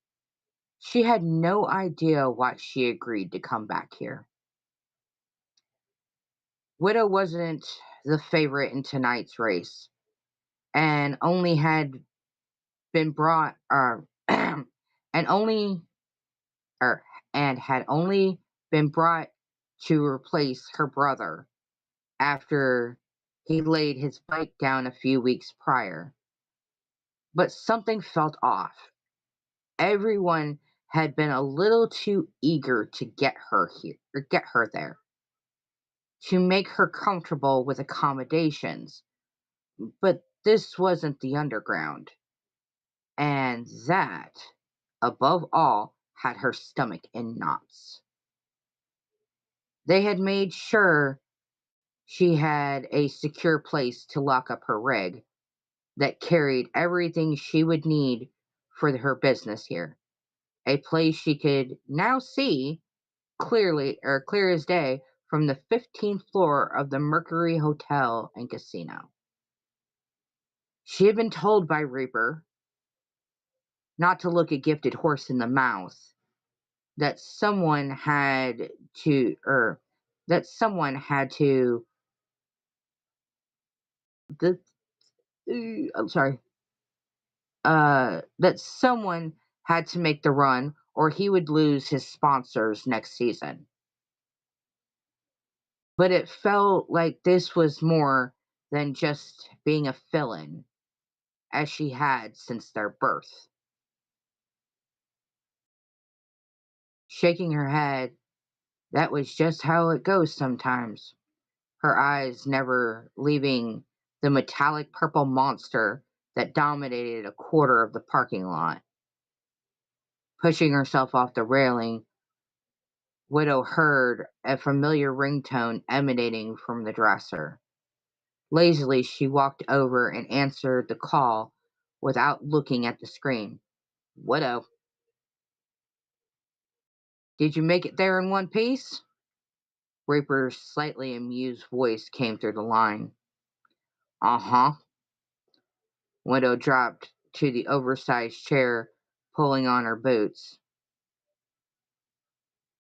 She had no idea why she agreed to come back here. Widow wasn't the favorite in tonight's race, and only had been brought and only or and had only been brought to replace her brother after he laid his bike down a few weeks prior. But something felt off. Everyone had been a little too eager to get her here or get her there, to make her comfortable with accommodations. But this wasn't the underground. And that above all, had her stomach in knots. They had made sure she had a secure place to lock up her rig that carried everything she would need for her business here. A place she could now see clearly, or clear as day, from the 15th floor of the Mercury Hotel and Casino. She had been told by Reaper not to look a gifted horse in the mouth, that someone had to, or that someone had to, the, I'm sorry, that someone had to make the run or he would lose his sponsors next season. But it felt like this was more than just being a fill-in, as she had since their birth. Shaking her head, that was just how it goes sometimes, her eyes never leaving the metallic purple monster that dominated a quarter of the parking lot. Pushing herself off the railing, Widow heard a familiar ringtone emanating from the dresser. Lazily, she walked over and answered the call without looking at the screen. Widow, did you make it there in one piece? Reaper's slightly amused voice came through the line. Uh-huh. Widow dropped to the oversized chair, pulling on her boots.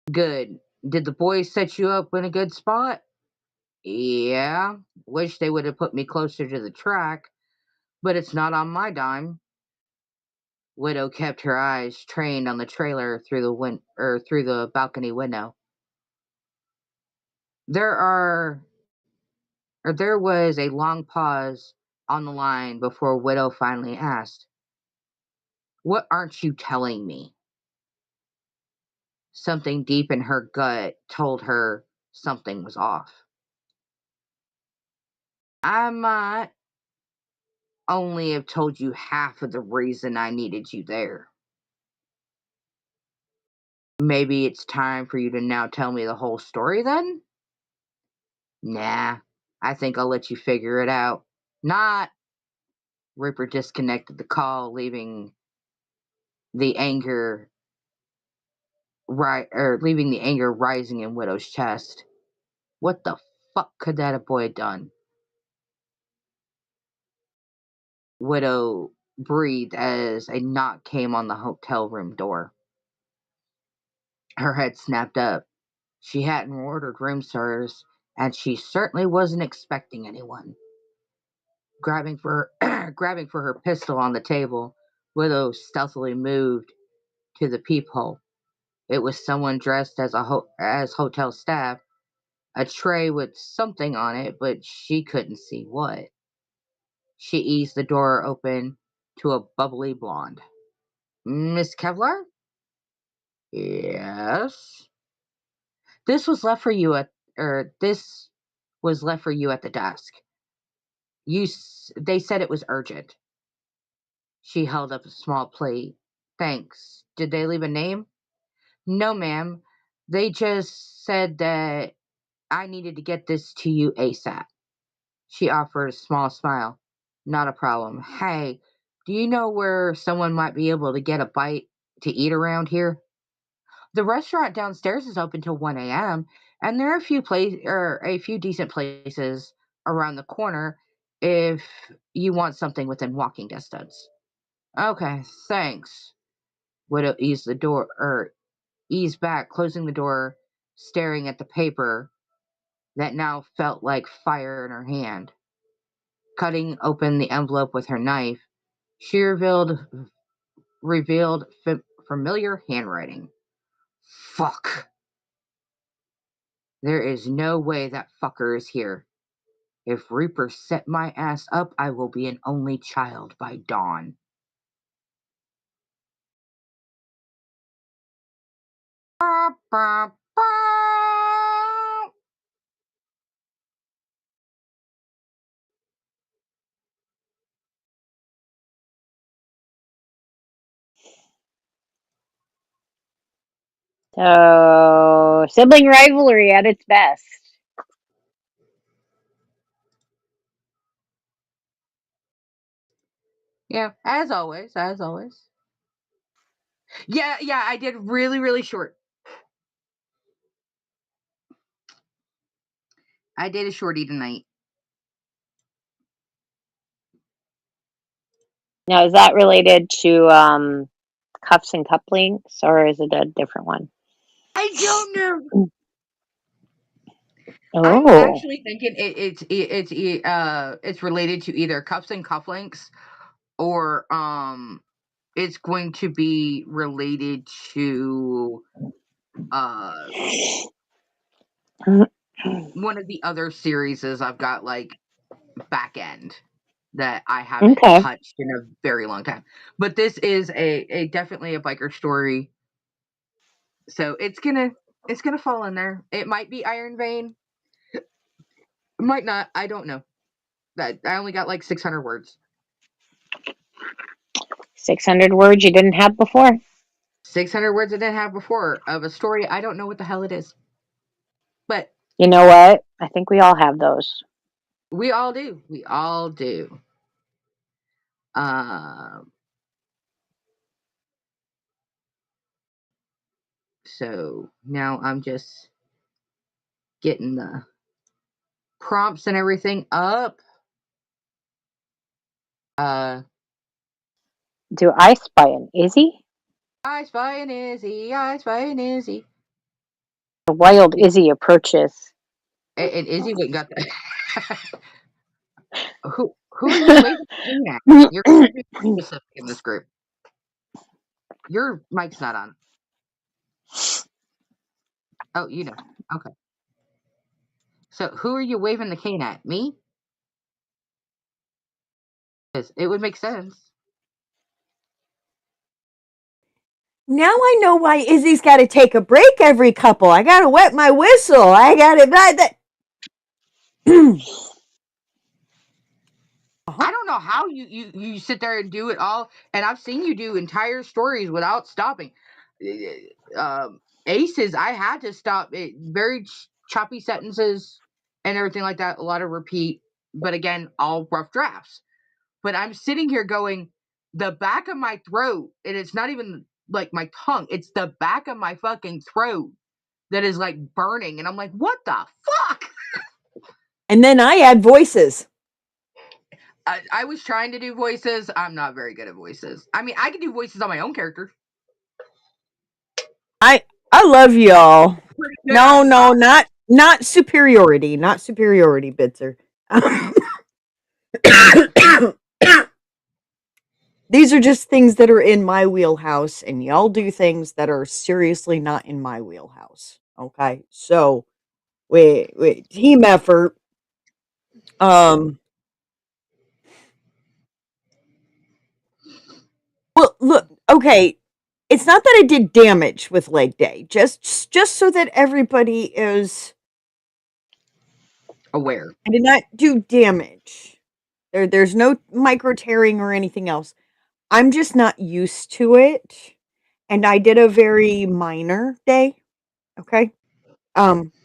Good. Did the boys set you up in a good spot? Yeah. Wish they would have put me closer to the track, but it's not on my dime. Widow kept her eyes trained on the trailer through the balcony window. There are there was a long pause on the line before Widow finally asked, "What aren't you telling me?" Something deep in her gut told her something was off. I might only have told you half of the reason I needed you there. Maybe it's time for you to now tell me the whole story then? Nah, I think I'll let you figure it out. Not. Ripper disconnected the call, the anger leaving the anger rising in Widow's chest. What the fuck could that boy have done? Widow breathed as a knock came on the hotel room door. Her head snapped up. She hadn't ordered room service, and she certainly wasn't expecting anyone. Grabbing for her pistol on the table, Widow stealthily moved to the peephole. It was someone dressed as hotel staff, a tray with something on it, but she couldn't see what. She eased the door open to a bubbly blonde. Miss Kevlar? Yes. This was left for you at this was left for you at the desk. They said it was urgent. She held up a small plate. Thanks. Did they leave a name? No, ma'am. They just said that I needed to get this to you ASAP. She offered a small smile. Not a problem. Hey, do you know where someone might be able to get a bite to eat around here? The restaurant downstairs is open till 1 a.m. and there are a few decent places around the corner if you want something within walking distance. Okay, thanks. Widow eased back, closing the door, staring at the paper that now felt like fire in her hand. Cutting open the envelope with her knife, she revealed familiar handwriting. Fuck. There is no way that fucker is here. If Reaper set my ass up, I will be an only child by dawn. Ba, ba, ba. So, sibling rivalry at its best. Yeah, as always, as always. Yeah, I did really, really short. I did a shorty tonight. Now, is that related to cuffs and cufflinks, or is it a different one? I don't know. I'm Oh, actually thinking it's related to either cuffs and cufflinks or it's going to be related to uh one of the other series I've got like back end that I haven't okay. touched in a very long time. But this is a definitely a biker story. So it's gonna fall in there. It might be Iron Vein. It might not. I don't know. That I only got like 600 words. 600 words you didn't have before? 600 words I didn't have before of a story. I don't know what the hell it is. But You know what? I think we all have those. we all do. We all do. Um, so now I'm just getting the prompts and everything up. Uh, Do I spy an Izzy? I spy an Izzy. I spy an Izzy. The wild Izzy approaches. And Izzy went got that. Who are you waving at? You're gonna be specific in this group. Your mic's not on. Oh, you know. Okay. So who are you waving the cane at? Me? 'Cause it would make sense. Now I know why Izzy's got to take a break every couple. I got to wet my whistle. I got to that. I don't know how you sit there and do it all, and I've seen you do entire stories without stopping. Aces, I had to stop it. Very choppy sentences and everything like that. A lot of repeat, but again, all rough drafts. But I'm sitting here going, the back of my throat, and it's not even like my tongue; it's the back of my fucking throat that is like burning, and I'm like, what the fuck? And then I add voices. I was trying to do voices. I'm not very good at voices. I mean, I can do voices on my own character. I love y'all. Pretty good No, on no, not superiority, not superiority, Bitzer. These are just things that are in my wheelhouse, and y'all do things that are seriously not in my wheelhouse. Okay, so wait, team effort. Um, well, look, okay, it's not that I did damage with leg day, just so that everybody is. aware. I did not do damage. There's no micro tearing or anything else. I'm just not used to it, and I did a very minor day. Okay.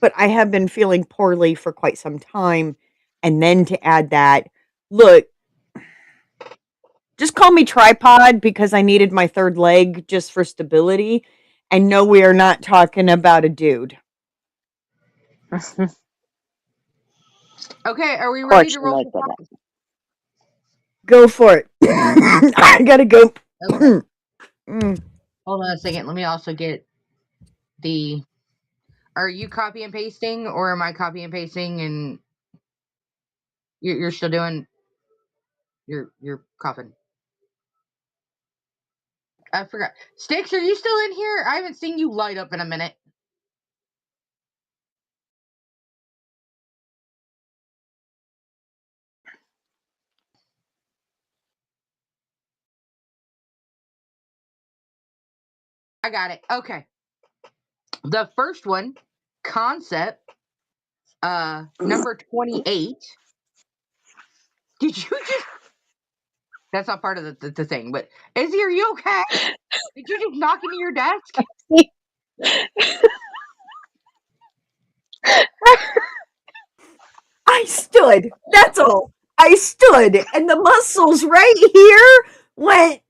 But I have been feeling poorly for quite some time. And then to add that, look, just call me tripod because I needed my third leg just for stability. And no, we are not talking about a dude. Of Okay, are we ready course to you roll make for it. prompts? Go for it. I gotta go. Okay. Mm. Hold on a second. Let me also get the. Are you copy and pasting, or am I copy and pasting, and you're still doing your coughing? I forgot. Sticks, are you still in here? I haven't seen you light up in a minute. I got it. Okay. The first one, concept, number 28. Did you just? That's not part of the thing, but Izzy, are you okay? Did you just knock into your desk? I stood. That's all. I stood, and the muscles right here went.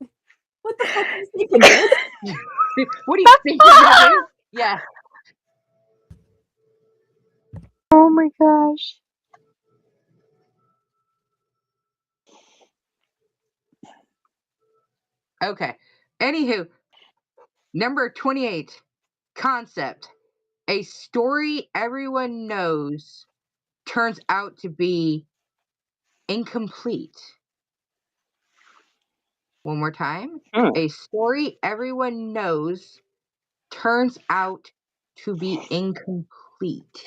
What the fuck are you thinking, Liz? What do you think you're gonna do? Yeah. Oh my gosh. Okay. Anywho, number 28. Concept. A story everyone knows turns out to be incomplete. One more time. A story everyone knows turns out to be incomplete.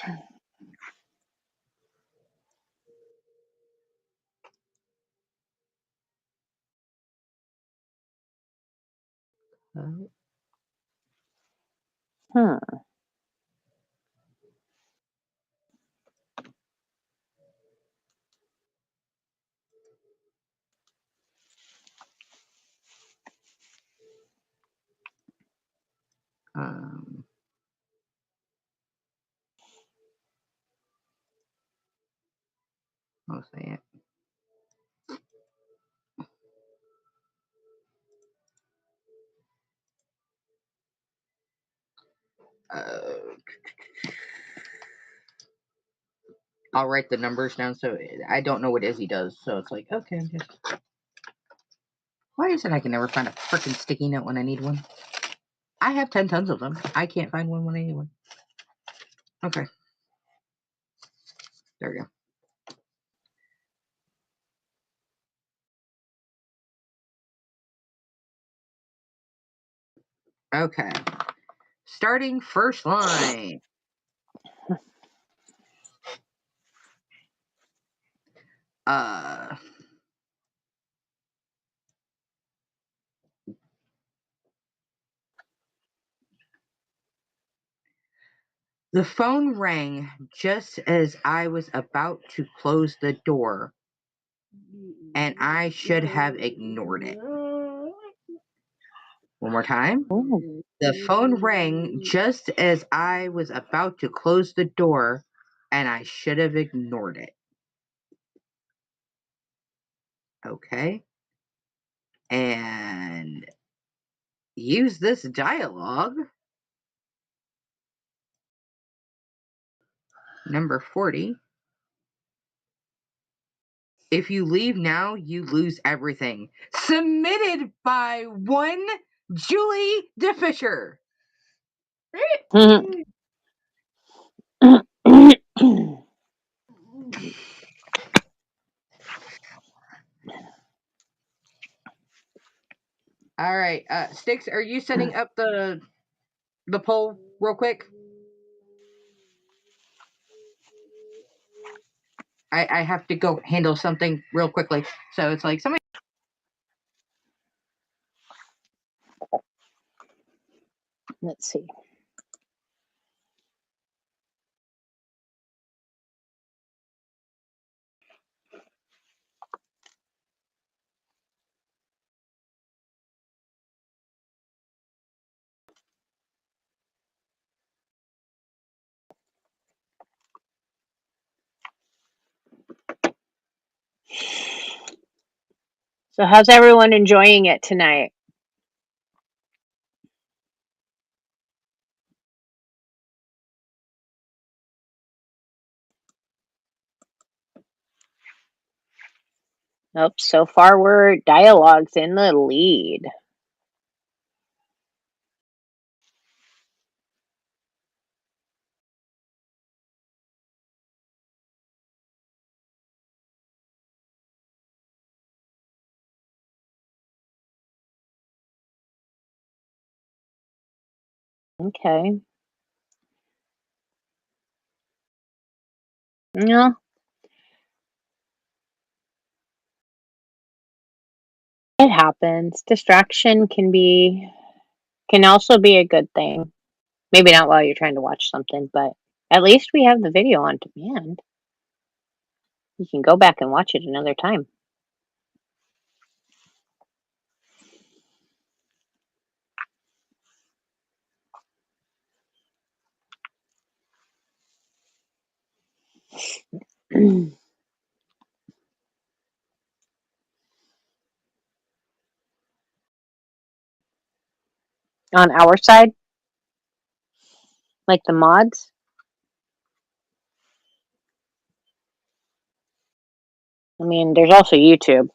Hmm. Um, I'll say it. I'll write the numbers down so I don't know what Izzy does. So it's like, okay, I'm just. Why is it I can never find a freaking sticky note when I need one? I have 10 tons of them. I can't find one when I need one. Okay. There we go. Okay. Starting first line. Uh. The phone rang just as I was about to close the door, and I should have ignored it. One more time. Ooh. The phone rang just as I was about to close the door, and I should have ignored it. Okay. And use this dialogue. Number 40. If you leave now, you lose everything. Submitted by one Julie DeFisher. All right, Sticks, are you setting up the poll real quick? I have to go handle something real quickly. So it's like somebody. Let's see. So, how's everyone enjoying it tonight? Nope. So far, we're dialogues in the lead. Okay. Yeah, it happens. Distraction can also be a good thing. Maybe not while you're trying to watch something, but at least we have the video on demand. You can go back and watch it another time. On our side, like the mods. I mean, there's also YouTube.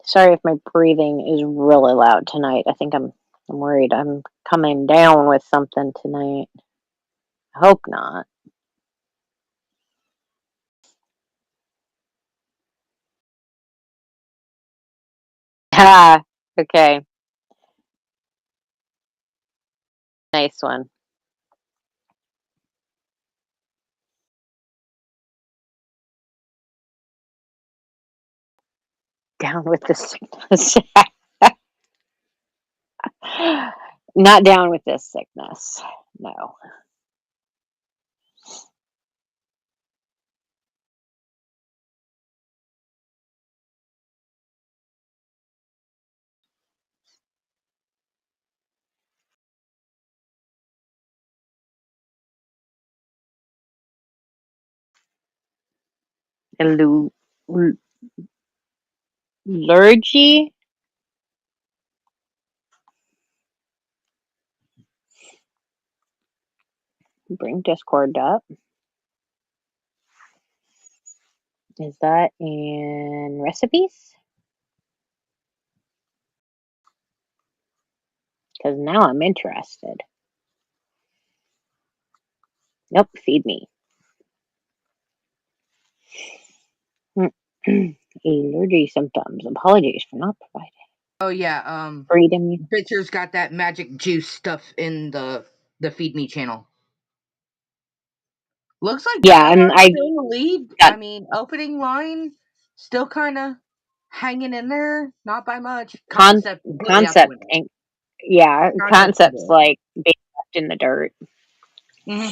Sorry if my breathing is really loud tonight. I think I'm worried I'm coming down with something tonight. I hope not. Ah, okay. Nice one. Down with the sickness. Not down with this sickness. No. Allergy? Bring Discord up. Is that in recipes? Because now I'm interested. Nope, feed me. Allergy symptoms. Apologies for not providing. Oh yeah, Freedom. Bitcher's got that magic juice stuff in the Feed Me channel. Looks like Yeah, and Dialogue's I still in the lead. got I mean, opening line still kind of hanging in there, not by much. Concept completely out the concept. window. Yeah, Concept's concepts window. like being left in the dirt. Hmm.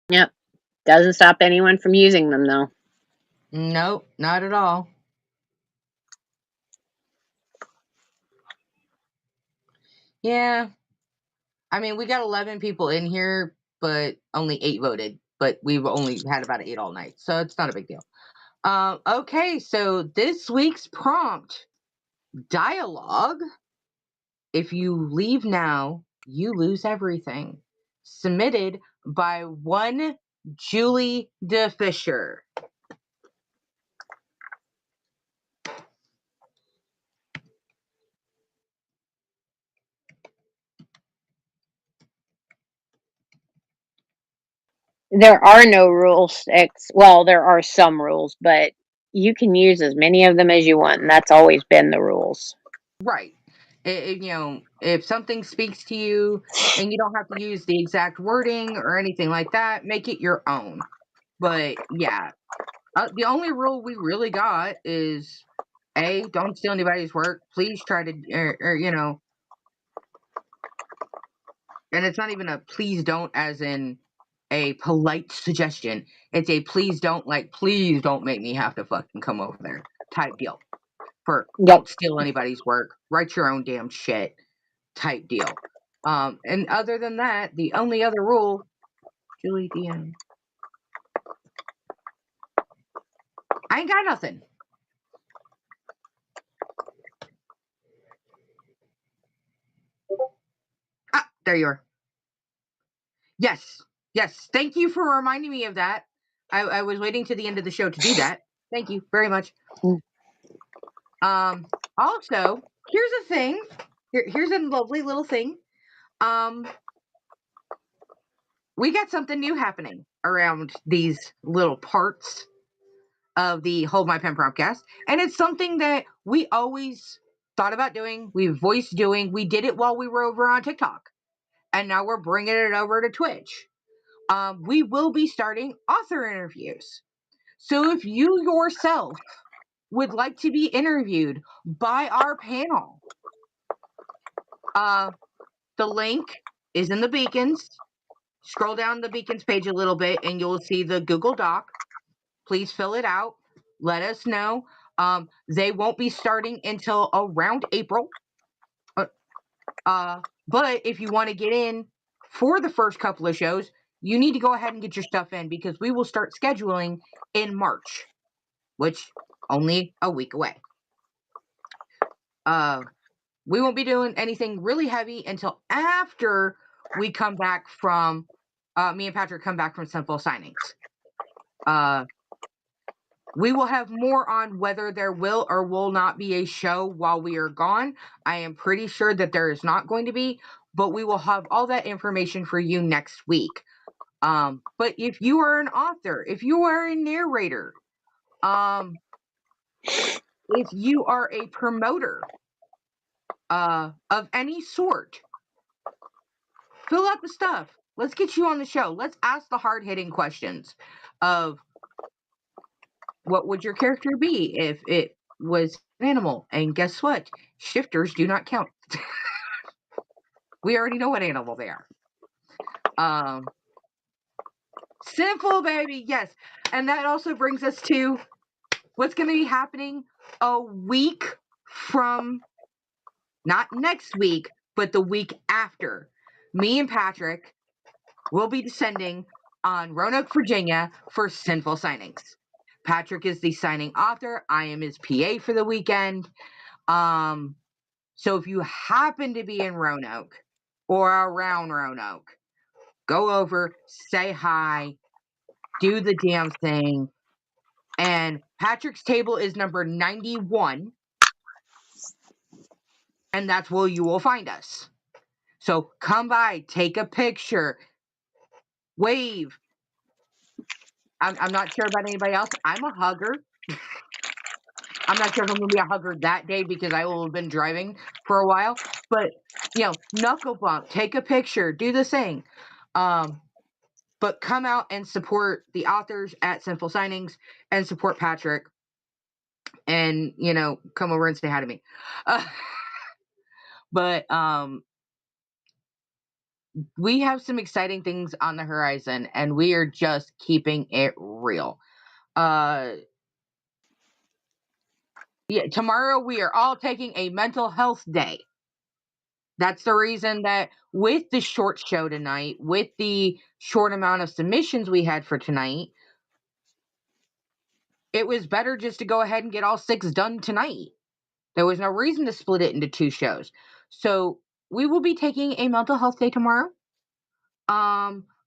Yep. Doesn't stop anyone from using them though. Nope, not at all. Yeah, I mean, we got 11 people in here, but only 8 voted. But we've only had about 8 all night, so it's not a big deal. Okay, so this week's prompt dialogue. If you leave now, you lose everything. Submitted by one Julie DeFisher. There are no rules. Well, there are some rules, but you can use as many of them as you want, and that's always been the rules. Right. If something speaks to you and you don't have to use the exact wording or anything like that, make it your own. But yeah, the only rule we really got is A, don't steal anybody's work. Please try to, and it's not even a please don't as in a polite suggestion. It's a please don't, like, please don't make me have to fucking come over there type deal. For Yep. don't steal anybody's work, write your own damn shit type deal. And other than that, the only other rule, Julie DM. I ain't got nothing. There you are. Yes. Yes. Thank you for reminding me of that. I was waiting to the end of the show to do that. Thank you very much. Also, here's a thing. Here's a lovely little thing. We got something new happening around these little parts of the Hold My Pen Promptcast, and it's something that we always thought about doing. We voiced doing. We did it while we were over on TikTok, and now we're bringing it over to Twitch. We will be starting author interviews. So if you yourself would like to be interviewed by our panel, the link is in the beacons. Scroll down the beacons page a little bit and you'll see the Google Doc. Please fill it out. Let us know. They won't be starting until around April. But if you want to get in for the first couple of shows, you need to go ahead and get your stuff in because we will start scheduling in March, which only a week away. We won't be doing anything really heavy until after we come back from me and Patrick come back from Simple Signings. We will have more on whether there will or will not be a show while we are gone. I am pretty sure that there is not going to be, but we will have all that information for you next week. But if you are an author, if you are a narrator, if you are a promoter of any sort, fill out the stuff. Let's get you on the show. Let's ask the hard-hitting questions of what would your character be if it was an animal? And guess what? Shifters do not count. We already know what animal they are. Simple, baby. Yes. And that also brings us to what's going to be happening a week from, not next week, but the week after. Me and Patrick will be descending on Roanoke, Virginia for Sinful Signings. Patrick is the signing author. I am his PA for the weekend. So if you happen to be in Roanoke or around Roanoke, go over, say hi, do the damn thing. And Patrick's table is number 91. And that's where you will find us. So come by, take a picture, wave. I'm not sure about anybody else. I'm a hugger. I'm not sure if I'm going to be a hugger that day because I will have been driving for a while. But, knuckle bump, take a picture, do the thing. But come out and support the authors at Sinful Signings and support Patrick. And, come over and say hi to me. But we have some exciting things on the horizon, and we are just keeping it real. Tomorrow we are all taking a mental health day. That's the reason that with the short show tonight, with the short amount of submissions we had for tonight, it was better just to go ahead and get all 6 done tonight. There was no reason to split it into 2 shows. So we will be taking a mental health day tomorrow.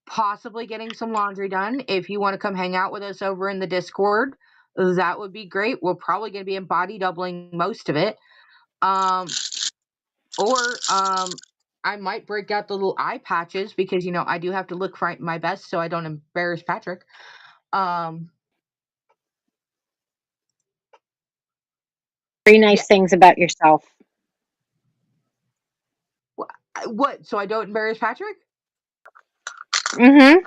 Possibly getting some laundry done. If you want to come hang out with us over in the Discord, that would be great. We're probably going to be in body doubling most of it. Or I might break out the little eye patches because, I do have to look my best so I don't embarrass Patrick. Three nice things about yourself. What? So I don't embarrass Patrick? Mm-hmm.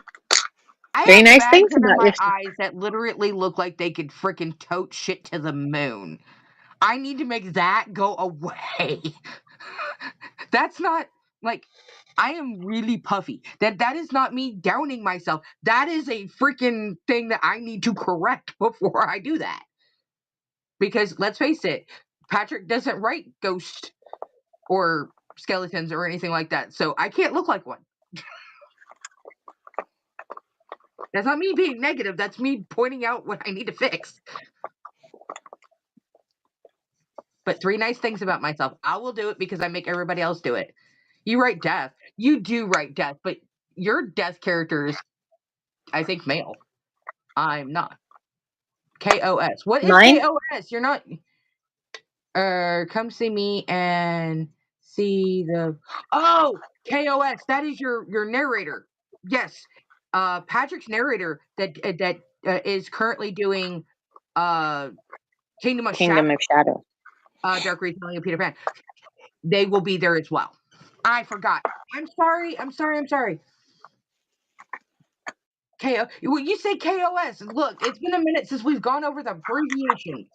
I Three have nice bags things under about my yourself. eyes that literally look like they could freaking tote shit to the moon. I need to make that go away. That's not like I am really puffy. That is not me downing myself. That is a freaking thing that I need to correct before I do that. Because let's face it, Patrick doesn't write ghosts or skeletons or anything like that. So I can't look like one. That's not me being negative. That's me pointing out what I need to fix. But 3 nice things about myself. I will do it because I make everybody else do it. You write death. You do write death, but your death character is, I think, male. I'm not. KOS. What is Mine? KOS? You're not. Come see me and see the. Oh, KOS. That is your narrator. Yes. Patrick's narrator that is currently doing Kingdom of Shadow, Kingdom of Shadow. Dark Retelling of Peter Pan. They will be there as well. I forgot. I'm sorry. KO. Well, you say KOS. Look, it's been a minute since we've gone over the abbreviations.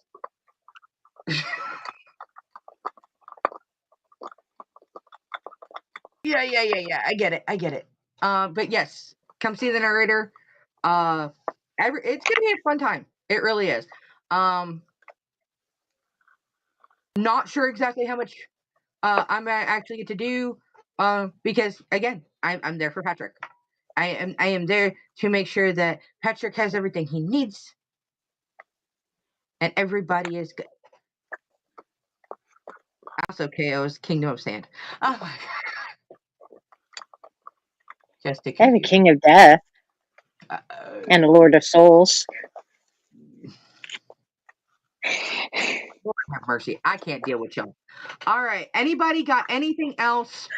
Yeah. I get it. But yes, come see the narrator. It's gonna be a fun time. It really is. Not sure exactly how much I'm gonna actually get to do. Because again, I'm there for Patrick. I am there to make sure that Patrick has everything he needs, and everybody is good. Also, KO's Kingdom of Sand. Oh my god! Just to And the confuse. King of Death Uh, and the Lord of Souls. Lord have mercy. I can't deal with y'all. All right. Anybody got anything else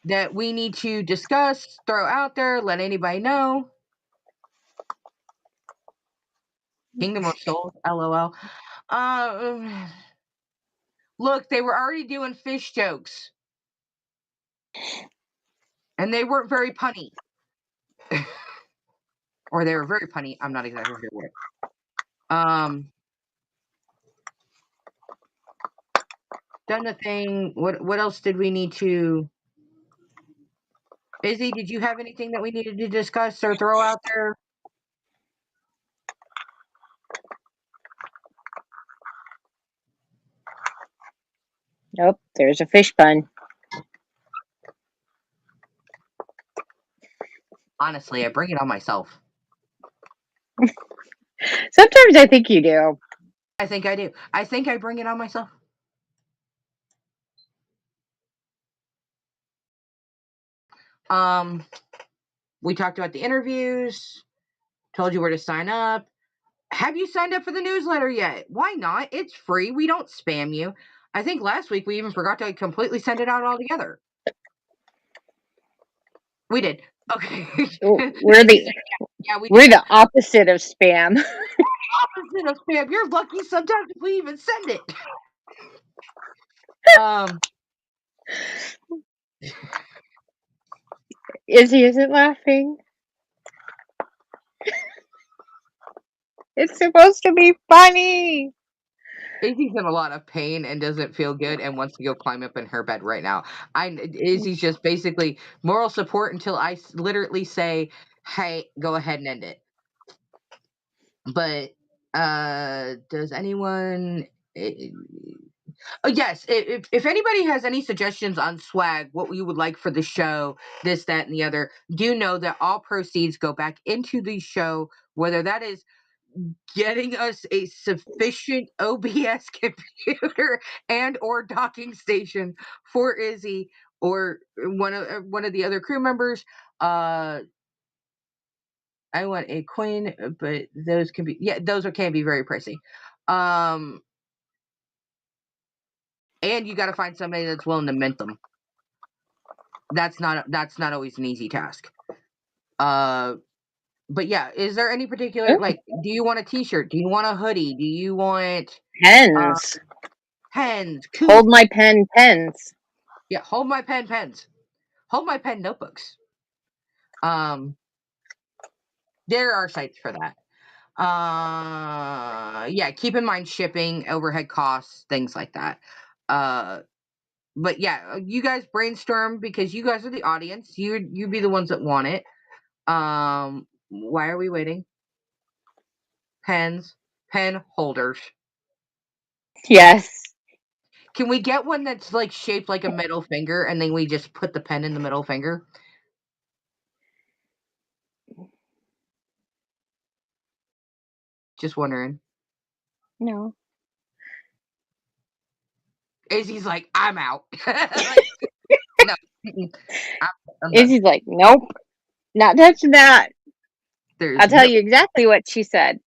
that we need to discuss, throw out there, let anybody know? Kingdom of Souls, LOL. Look, they were already doing fish jokes, and they weren't very punny. Or they were very punny. I'm not exactly sure what. Done the thing. What else did we need to? Izzy, did you have anything that we needed to discuss or throw out there? Nope, there's a fish pun. Honestly, I bring it on myself. Sometimes I think you do. I think I do. I think I bring it on myself. We talked about the interviews, told you where to sign up. Have you signed up for the newsletter yet? Why not? It's free. We don't spam you. I think last week we even forgot to completely send it out altogether. We did. Okay. We're the Yeah, we we're did. the opposite of spam. Opposite of spam. You're lucky sometimes if we even send it. Izzy isn't laughing. It's supposed to be funny. Izzy's in a lot of pain and doesn't feel good and wants to go climb up in her bed right now. Izzy's just basically moral support until I literally say, "Hey, go ahead and end it." But does anyone? Yes, if anybody has any suggestions on swag, what you would like for the show, this, that, and the other, do know that all proceeds go back into the show, whether that is getting us a sufficient OBS computer and or docking station for Izzy or one of the other crew members. I want a coin, but those can can be very pricey. And you got to find somebody that's willing to mint them. That's not always an easy task. But yeah, is there any particular do you want a t-shirt? Do you want a hoodie? Do you want Pens. pens? Hold my pen pens. Yeah, hold my pen pens. Hold my pen notebooks. There are sites for that. Yeah, keep in mind shipping, overhead costs, things like that. But yeah, you guys brainstorm because you guys are the audience. You be the ones that want it. Why are we waiting? Pens, pen holders. Yes. Can we get one that's like shaped like a middle finger and then we just put the pen in the middle finger? Just wondering. No. Izzy's like, I'm out. Like, no. I'm done. Izzy's like, nope, not touching that. There's I'll tell no. you exactly what she said.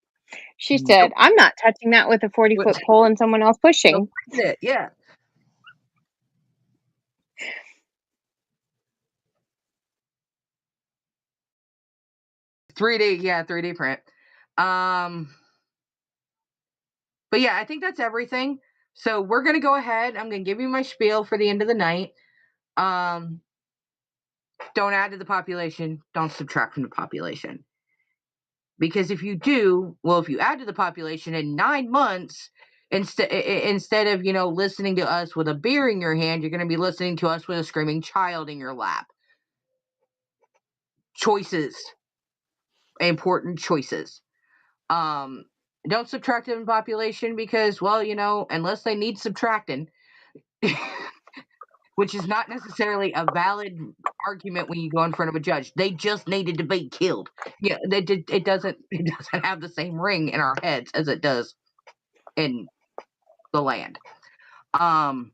She said, Nope. I'm not touching that with a 40-foot pole and someone else pushing. Yeah. 3D print. But yeah, I think that's everything. So we're gonna go ahead. I'm gonna give you my spiel for the end of the night. Don't add to the population. Don't subtract from the population. Because if you do, well, if you add to the population in 9 months, instead of listening to us with a beer in your hand, you're going to be listening to us with a screaming child in your lap. Choices, important choices. Don't subtract it in population because, well, unless they need subtracting, which is not necessarily a valid argument when you go in front of a judge. They just needed to be killed. Yeah, it doesn't have the same ring in our heads as it does in the land. Don't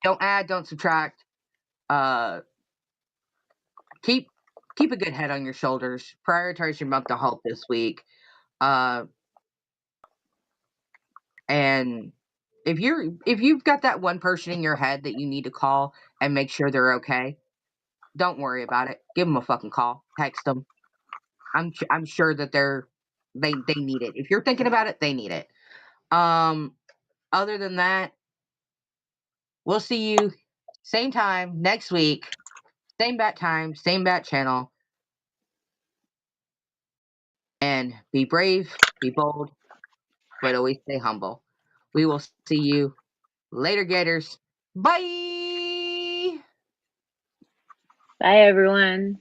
add, don't subtract. Keep a good head on your shoulders. Prioritize your mental health this week. And if you've got that one person in your head that you need to call and make sure they're okay, don't worry about it. Give them a fucking call. Text them. I'm sure that they need it. If you're thinking about it, they need it. Other than that, we'll see you same time next week, same bat time, same bat channel. And be brave, be bold, but always stay humble. We will see you later, Gators. Bye. Bye, everyone.